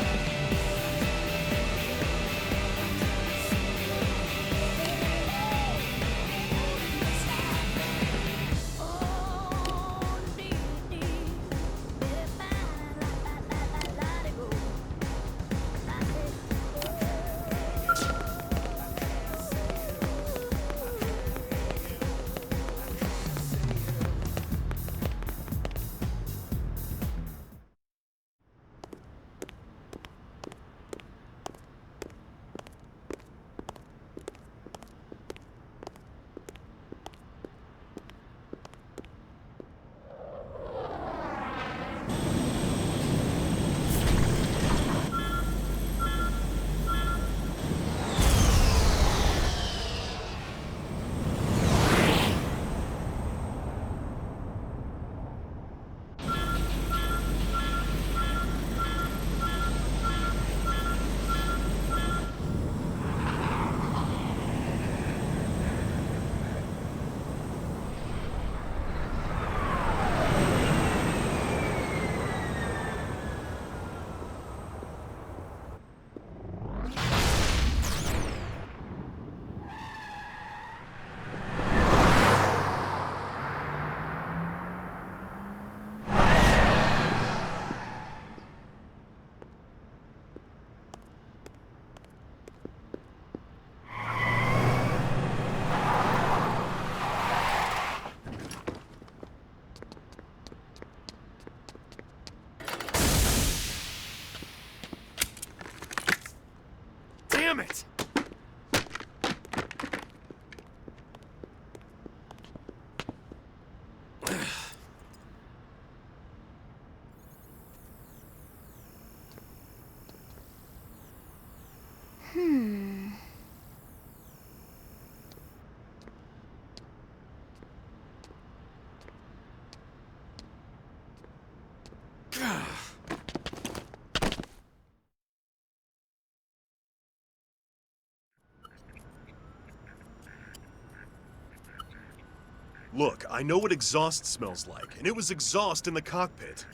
Look, I know what exhaust smells like, and it was exhaust in the cockpit.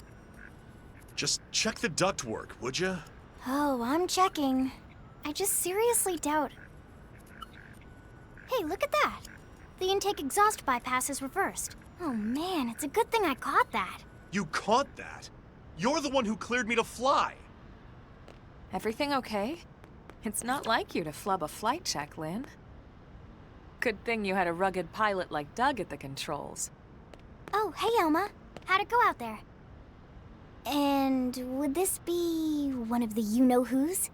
Just check the ductwork, would ya? Oh, I'm checking. I just seriously doubt... Hey, look at that! The intake exhaust bypass is reversed. Oh man, it's a good thing I caught that. You caught that? You're the one who cleared me to fly! Everything okay? It's not like you to flub a flight check, Lynn. Good thing you had a rugged pilot like Doug at the controls. Oh, hey Elma. How'd it go out there? And would this be one of the you-know-whos?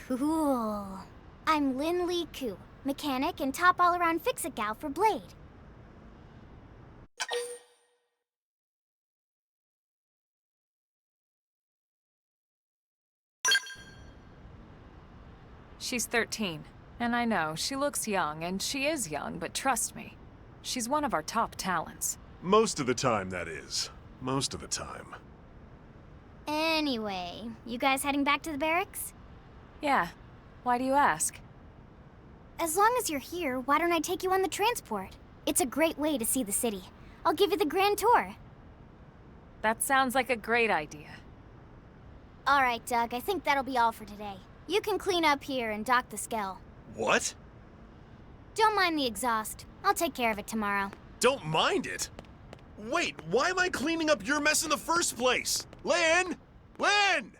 Cool. I'm Lynn Lee Koo, mechanic and top all-around fix-it gal for Blade. She's 13, and I know, she looks young, and she is young, but trust me, she's one of our top talents. Most of the time, that is. Most of the time. Anyway, you guys heading back to the barracks? Yeah. Why do you ask? As long as you're here, why don't I take you on the transport? It's a great way to see the city. I'll give you the grand tour. That sounds like a great idea. All right, Doug, I think that'll be all for today. You can clean up here and dock the Skell. What? Don't mind the exhaust. I'll take care of it tomorrow. Don't mind it? Wait, why am I cleaning up your mess in the first place? Lynn! Lynn!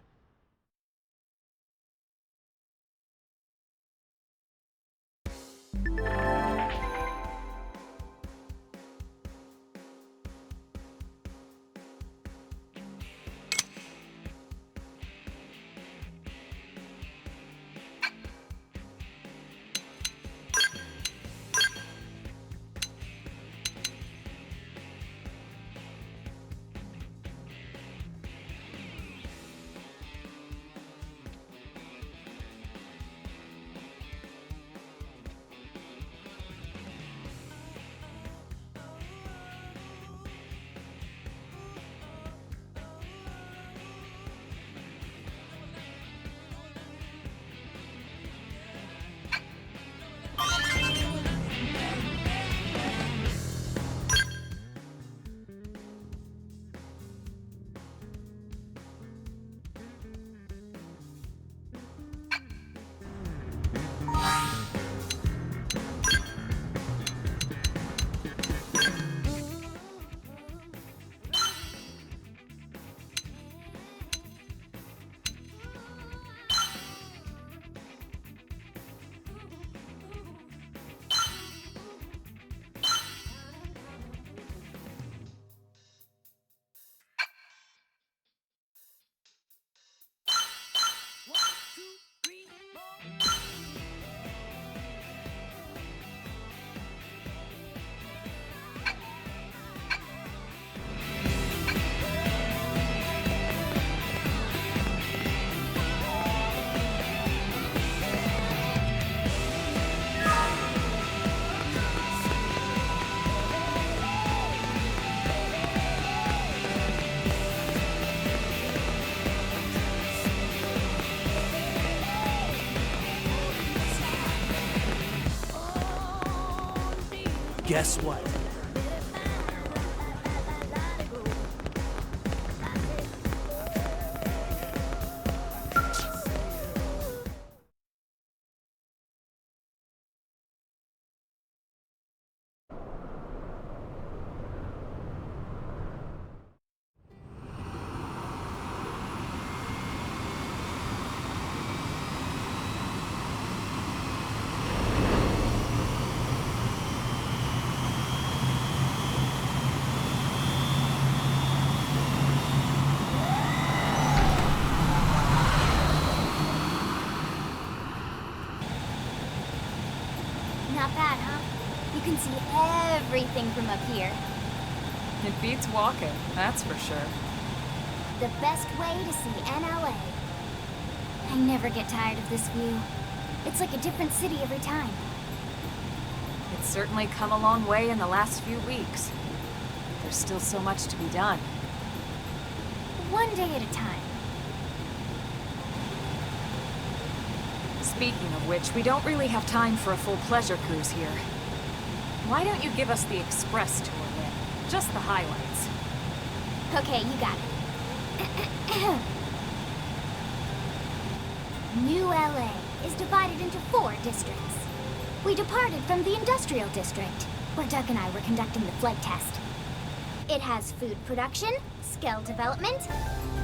Guess what? Not bad, huh? You can see everything from up here. It beats walking, that's for sure. The best way to see NLA. I never get tired of this view. It's like a different city every time. It's certainly come a long way in the last few weeks. There's still so much to be done. One day at a time. Speaking of which, we don't really have time for a full pleasure cruise here. Why don't you give us the express tour, Lynn? Just the highlights. Okay, you got it. New LA is divided into 4 districts. We departed from the industrial district, where Doug and I were conducting the flight test. It has food production, skill development,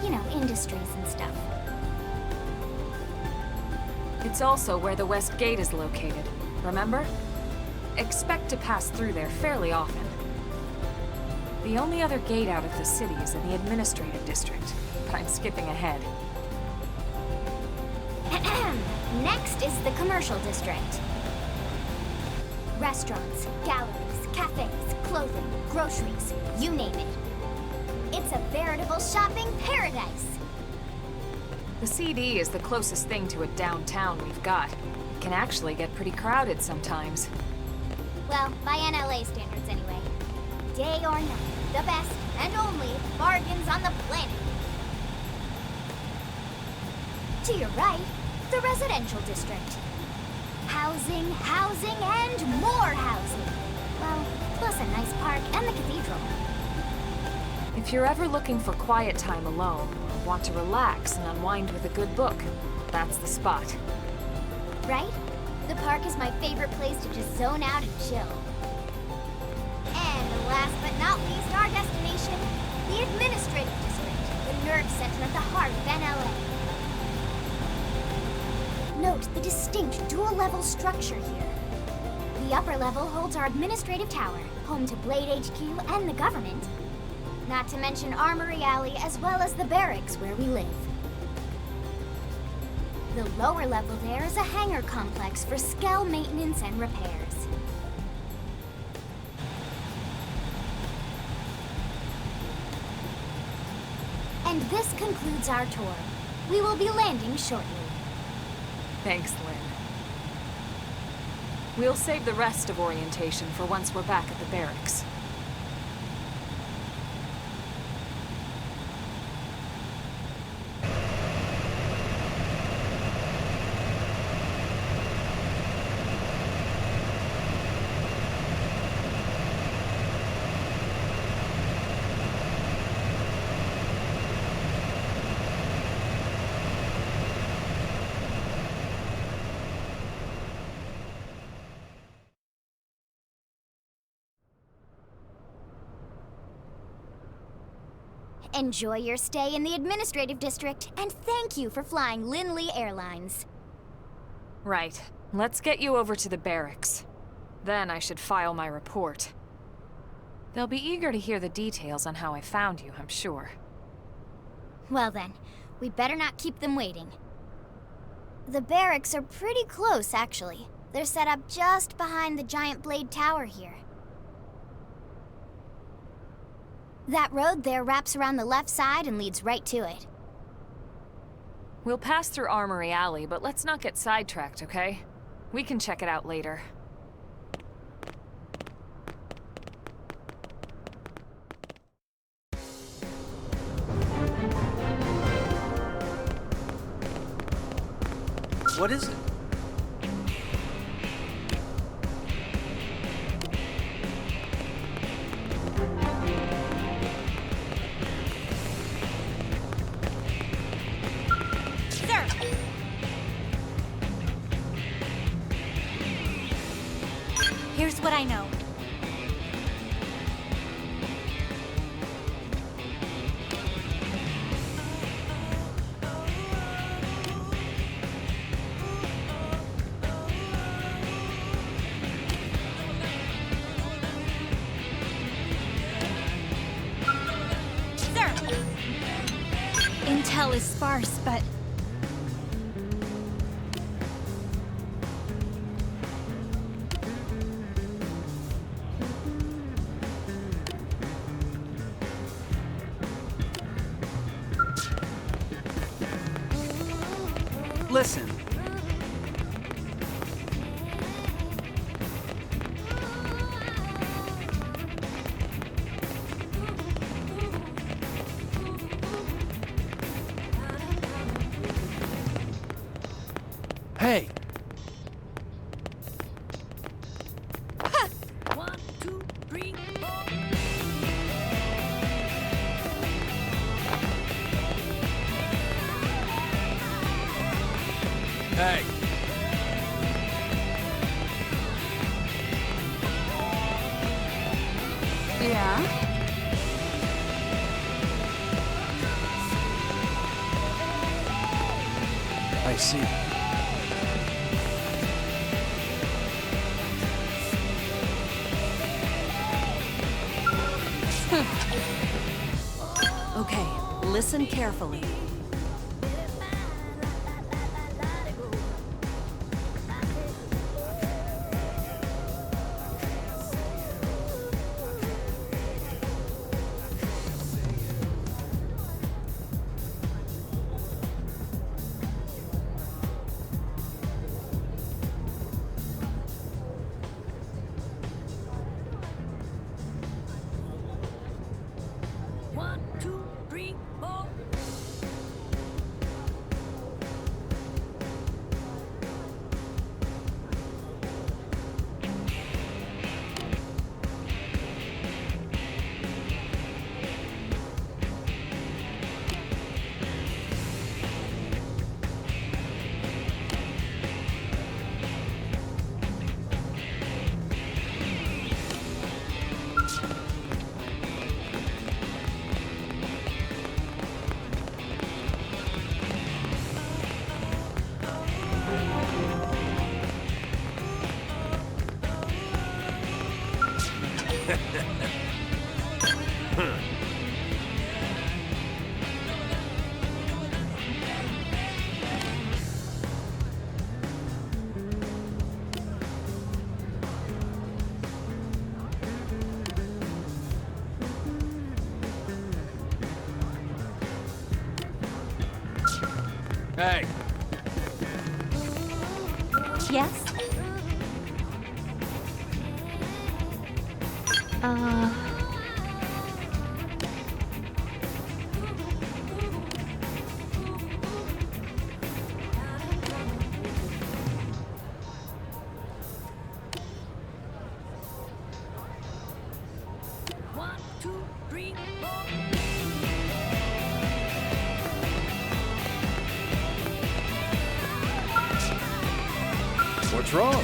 you know, industries and stuff. It's also where the West Gate is located, remember? Expect to pass through there fairly often. The only other gate out of the city is in the administrative district, but I'm skipping ahead. Next is the commercial district. Restaurants, galleries, cafes, clothing, groceries, you name it. It's a veritable shopping paradise. The CD is the closest thing to a downtown we've got. It can actually get pretty crowded sometimes. Well, by NLA standards anyway. Day or night, the best and only bargains on the planet. To your right, the residential district. Housing, housing, and more housing. Well, plus a nice park and the cathedral. If you're ever looking for quiet time alone, or want to relax and unwind with a good book, that's the spot. Right? The park is my favorite place to just zone out and chill. And last but not least, our destination, the administrative district, the nerve center at the heart of NLA. Note the distinct dual-level structure here. The upper level holds our administrative tower, home to Blade HQ and the government. Not to mention Armory Alley as well as the barracks where we live. The lower level there is a hangar complex for Skell maintenance and repairs. And this concludes our tour. We will be landing shortly. Thanks, Lynn. We'll save the rest of orientation for once we're back at the barracks. Enjoy your stay in the administrative district, and thank you for flying Linley Airlines. Right. Let's get you over to the barracks. Then I should file my report. They'll be eager to hear the details on how I found you, I'm sure. Well then, we better not keep them waiting. The barracks are pretty close, actually. They're set up just behind the giant blade tower here. That road there wraps around the left side and leads right to it. We'll pass through Armory Alley, but let's not get sidetracked, okay? We can check it out later. What is it? Here's what I know. Sir! Intel is sparse, but... Listen. Hey. Hey! Yeah? I see. Okay, listen carefully. One, two, three, four. Hey! Yes? One, two, three, four. What's wrong?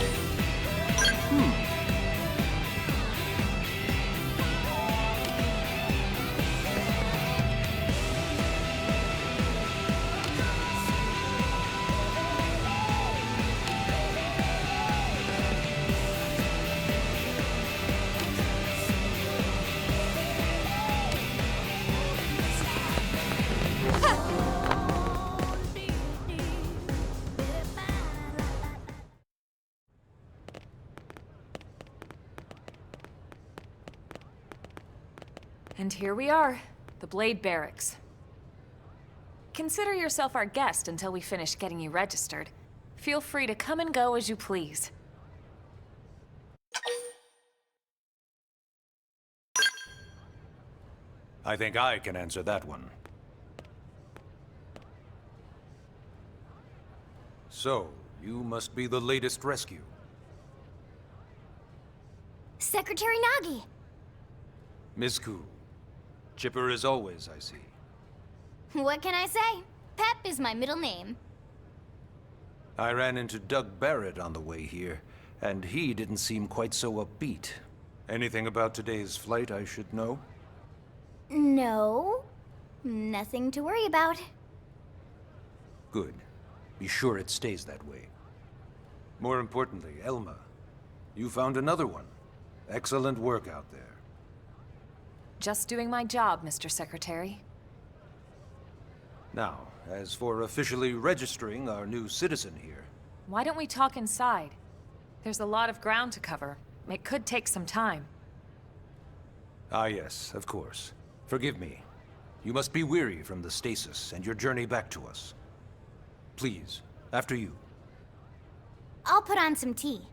And here we are, the Blade Barracks. Consider yourself our guest until we finish getting you registered. Feel free to come and go as you please. I think I can answer that one. So, you must be the latest rescue. Secretary Nagi! Ms. Koo. Chipper as always, I see. What can I say? Pep is my middle name. I ran into Doug Barrett on the way here, and he didn't seem quite so upbeat. Anything about today's flight I should know? No. Nothing to worry about. Good. Be sure it stays that way. More importantly, Elma, you found another one. Excellent work out there. Just doing my job, Mr. Secretary. Now, as for officially registering our new citizen here... Why don't we talk inside? There's a lot of ground to cover. It could take some time. Ah yes, of course. Forgive me. You must be weary from the stasis and your journey back to us. Please, after you. I'll put on some tea.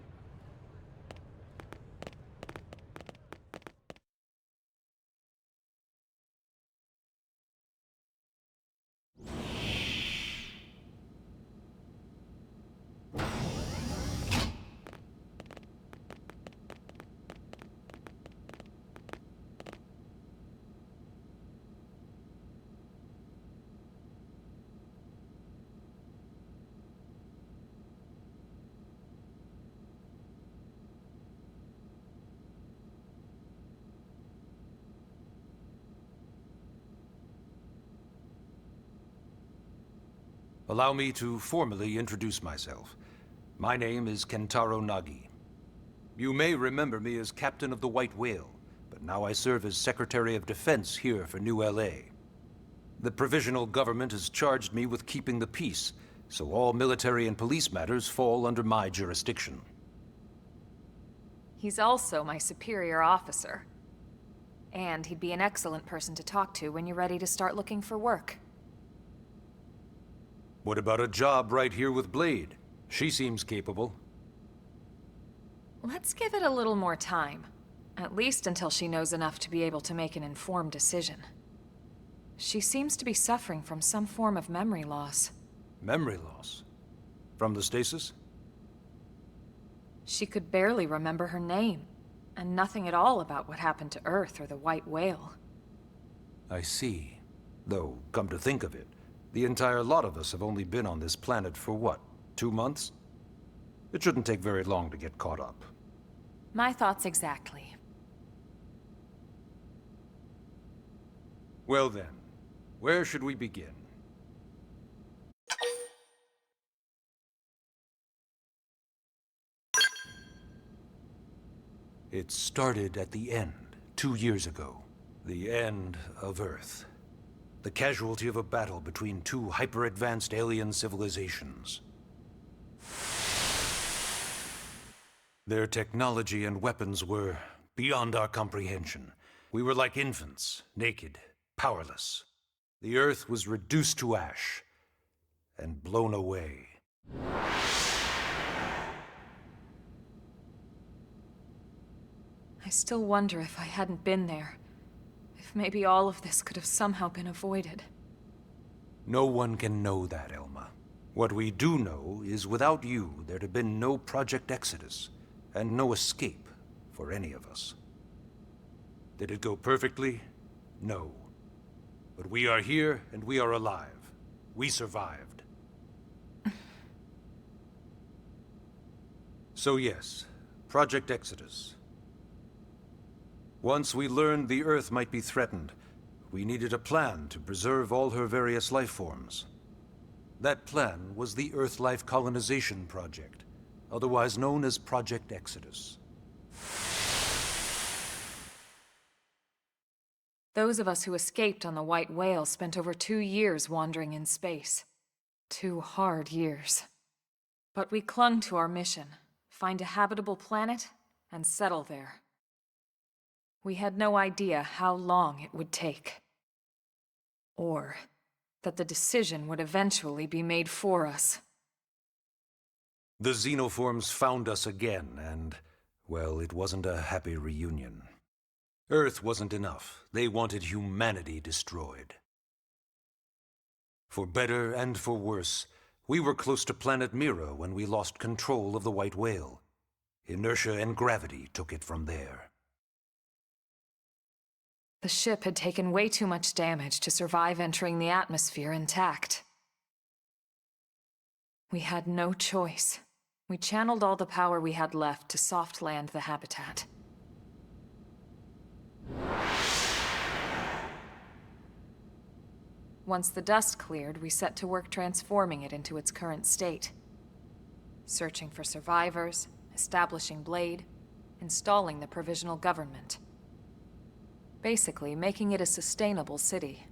Allow me to formally introduce myself. My name is Kentaro Nagi. You may remember me as Captain of the White Whale, but now I serve as Secretary of Defense here for New LA. The provisional government has charged me with keeping the peace, so all military and police matters fall under my jurisdiction. He's also my superior officer. And he'd be an excellent person to talk to when you're ready to start looking for work. What about a job right here with Blade? She seems capable. Let's give it a little more time. At least until she knows enough to be able to make an informed decision. She seems to be suffering from some form of memory loss. Memory loss? From the stasis? She could barely remember her name, and nothing at all about what happened to Earth or the White Whale. I see. Though, come to think of it, the entire lot of us have only been on this planet for what, 2 months? It shouldn't take very long to get caught up. My thoughts exactly. Well then, where should we begin? It started at the end, 2 years ago. The end of Earth. The casualty of a battle between two hyper-advanced alien civilizations. Their technology and weapons were beyond our comprehension. We were like infants, naked, powerless. The Earth was reduced to ash and blown away. I still wonder if I hadn't been there. If maybe all of this could have somehow been avoided. No one can know that, Elma. What we do know is without you, there'd have been no Project Exodus, and no escape for any of us. Did it go perfectly? No. But we are here, and we are alive. We survived. So yes, Project Exodus. Once we learned the Earth might be threatened, we needed a plan to preserve all her various life forms. That plan was the Earth Life Colonization Project, otherwise known as Project Exodus. Those of us who escaped on the White Whale spent over 2 years wandering in space. 2 hard years. But we clung to our mission, find a habitable planet, and settle there. We had no idea how long it would take. Or that the decision would eventually be made for us. The xenoforms found us again, and, well, it wasn't a happy reunion. Earth wasn't enough. They wanted humanity destroyed. For better and for worse, we were close to planet Mira when we lost control of the White Whale. Inertia and gravity took it from there. The ship had taken way too much damage to survive entering the atmosphere intact. We had no choice. We channeled all the power we had left to soft land the habitat. Once the dust cleared, we set to work transforming it into its current state. Searching for survivors, establishing Blade, installing the provisional government. Basically, making it a sustainable city.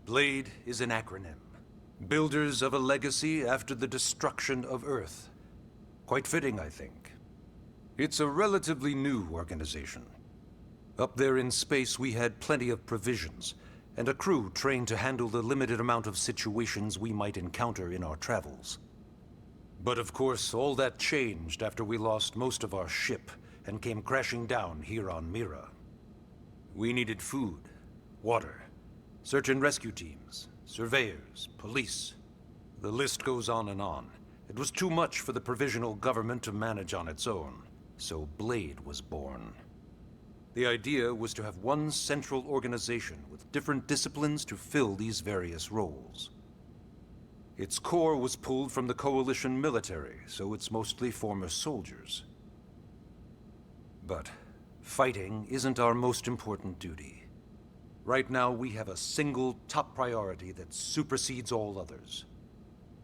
BLADE is an acronym. Builders of a legacy after the destruction of Earth. Quite fitting, I think. It's a relatively new organization. Up there in space, we had plenty of provisions, and a crew trained to handle the limited amount of situations we might encounter in our travels. But of course, all that changed after we lost most of our ship and came crashing down here on Mira. We needed food, water, search and rescue teams, surveyors, police. The list goes on and on. It was too much for the provisional government to manage on its own, so Blade was born. The idea was to have one central organization with different disciplines to fill these various roles. Its core was pulled from the Coalition military, so it's mostly former soldiers. But fighting isn't our most important duty. Right now, we have a single top priority that supersedes all others.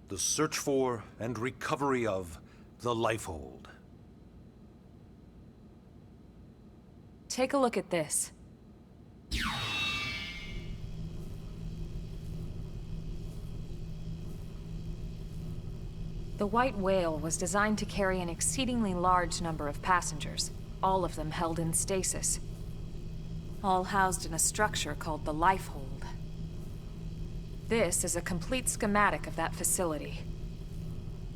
The search for and recovery of the Lifehold. Take a look at this. The White Whale was designed to carry an exceedingly large number of passengers, all of them held in stasis. All housed in a structure called the Lifehold. This is a complete schematic of that facility.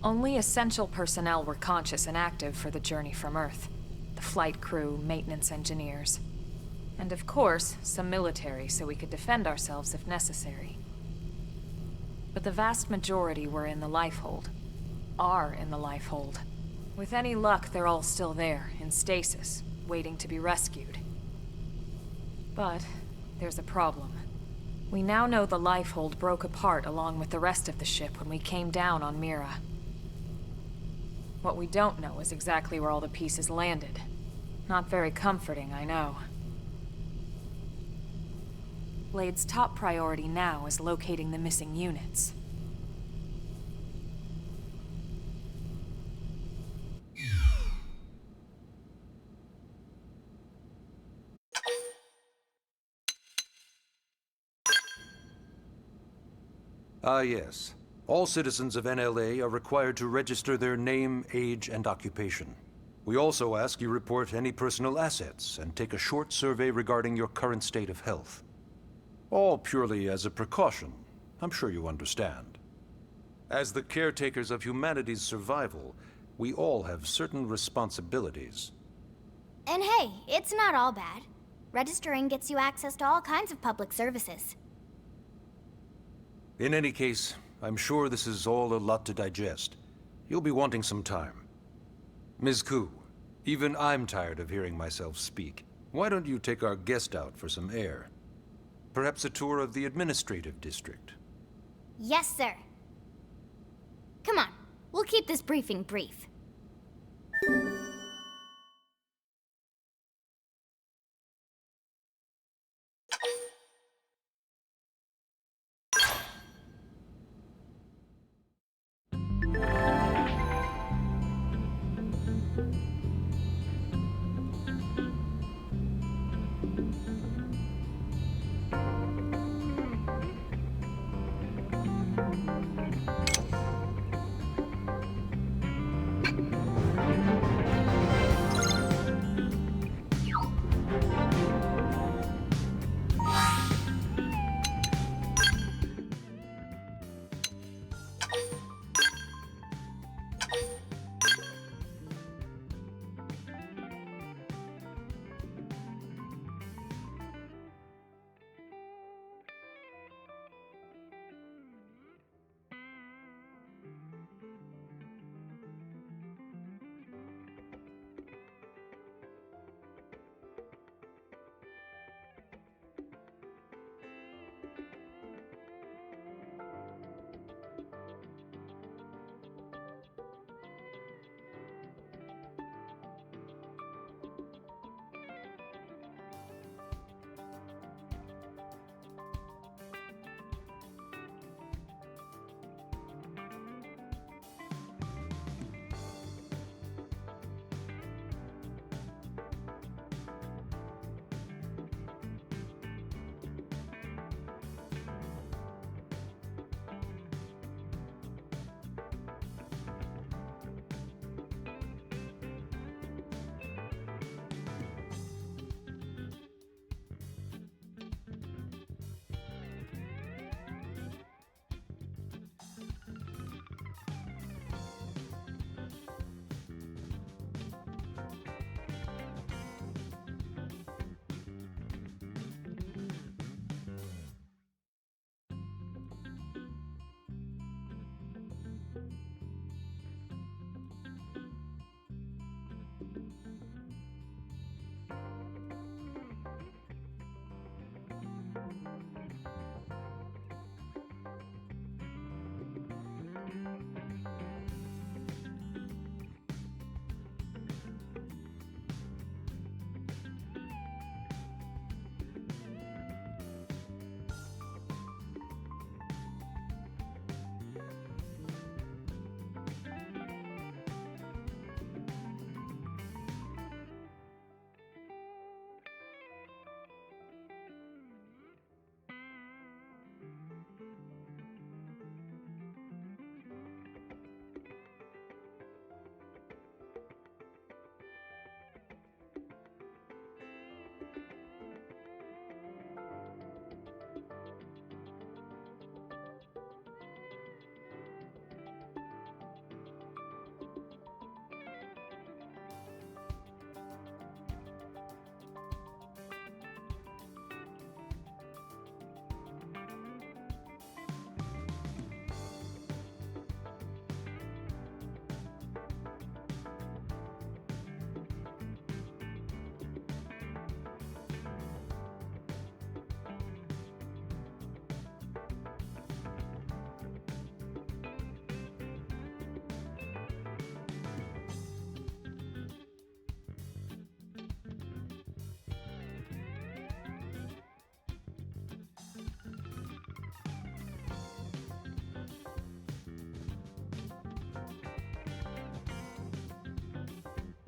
Only essential personnel were conscious and active for the journey from Earth. The flight crew, maintenance engineers. And of course, some military so we could defend ourselves if necessary. But the vast majority were in the Lifehold. Are in the Lifehold. With any luck, they're all still there, in stasis, waiting to be rescued. But there's a problem. We now know the Lifehold broke apart along with the rest of the ship when we came down on Mira. What we don't know is exactly where all the pieces landed. Not very comforting, I know. Blade's top priority now is locating the missing units. Ah, yes. All citizens of NLA are required to register their name, age, and occupation. We also ask you report any personal assets and take a short survey regarding your current state of health. All purely as a precaution. I'm sure you understand. As the caretakers of humanity's survival, we all have certain responsibilities. And hey, it's not all bad. Registering gets you access to all kinds of public services. In any case, I'm sure this is all a lot to digest. You'll be wanting some time. Ms. Koo, even I'm tired of hearing myself speak. Why don't you take our guest out for some air? Perhaps a tour of the administrative district. Yes, sir. Come on, we'll keep this briefing brief.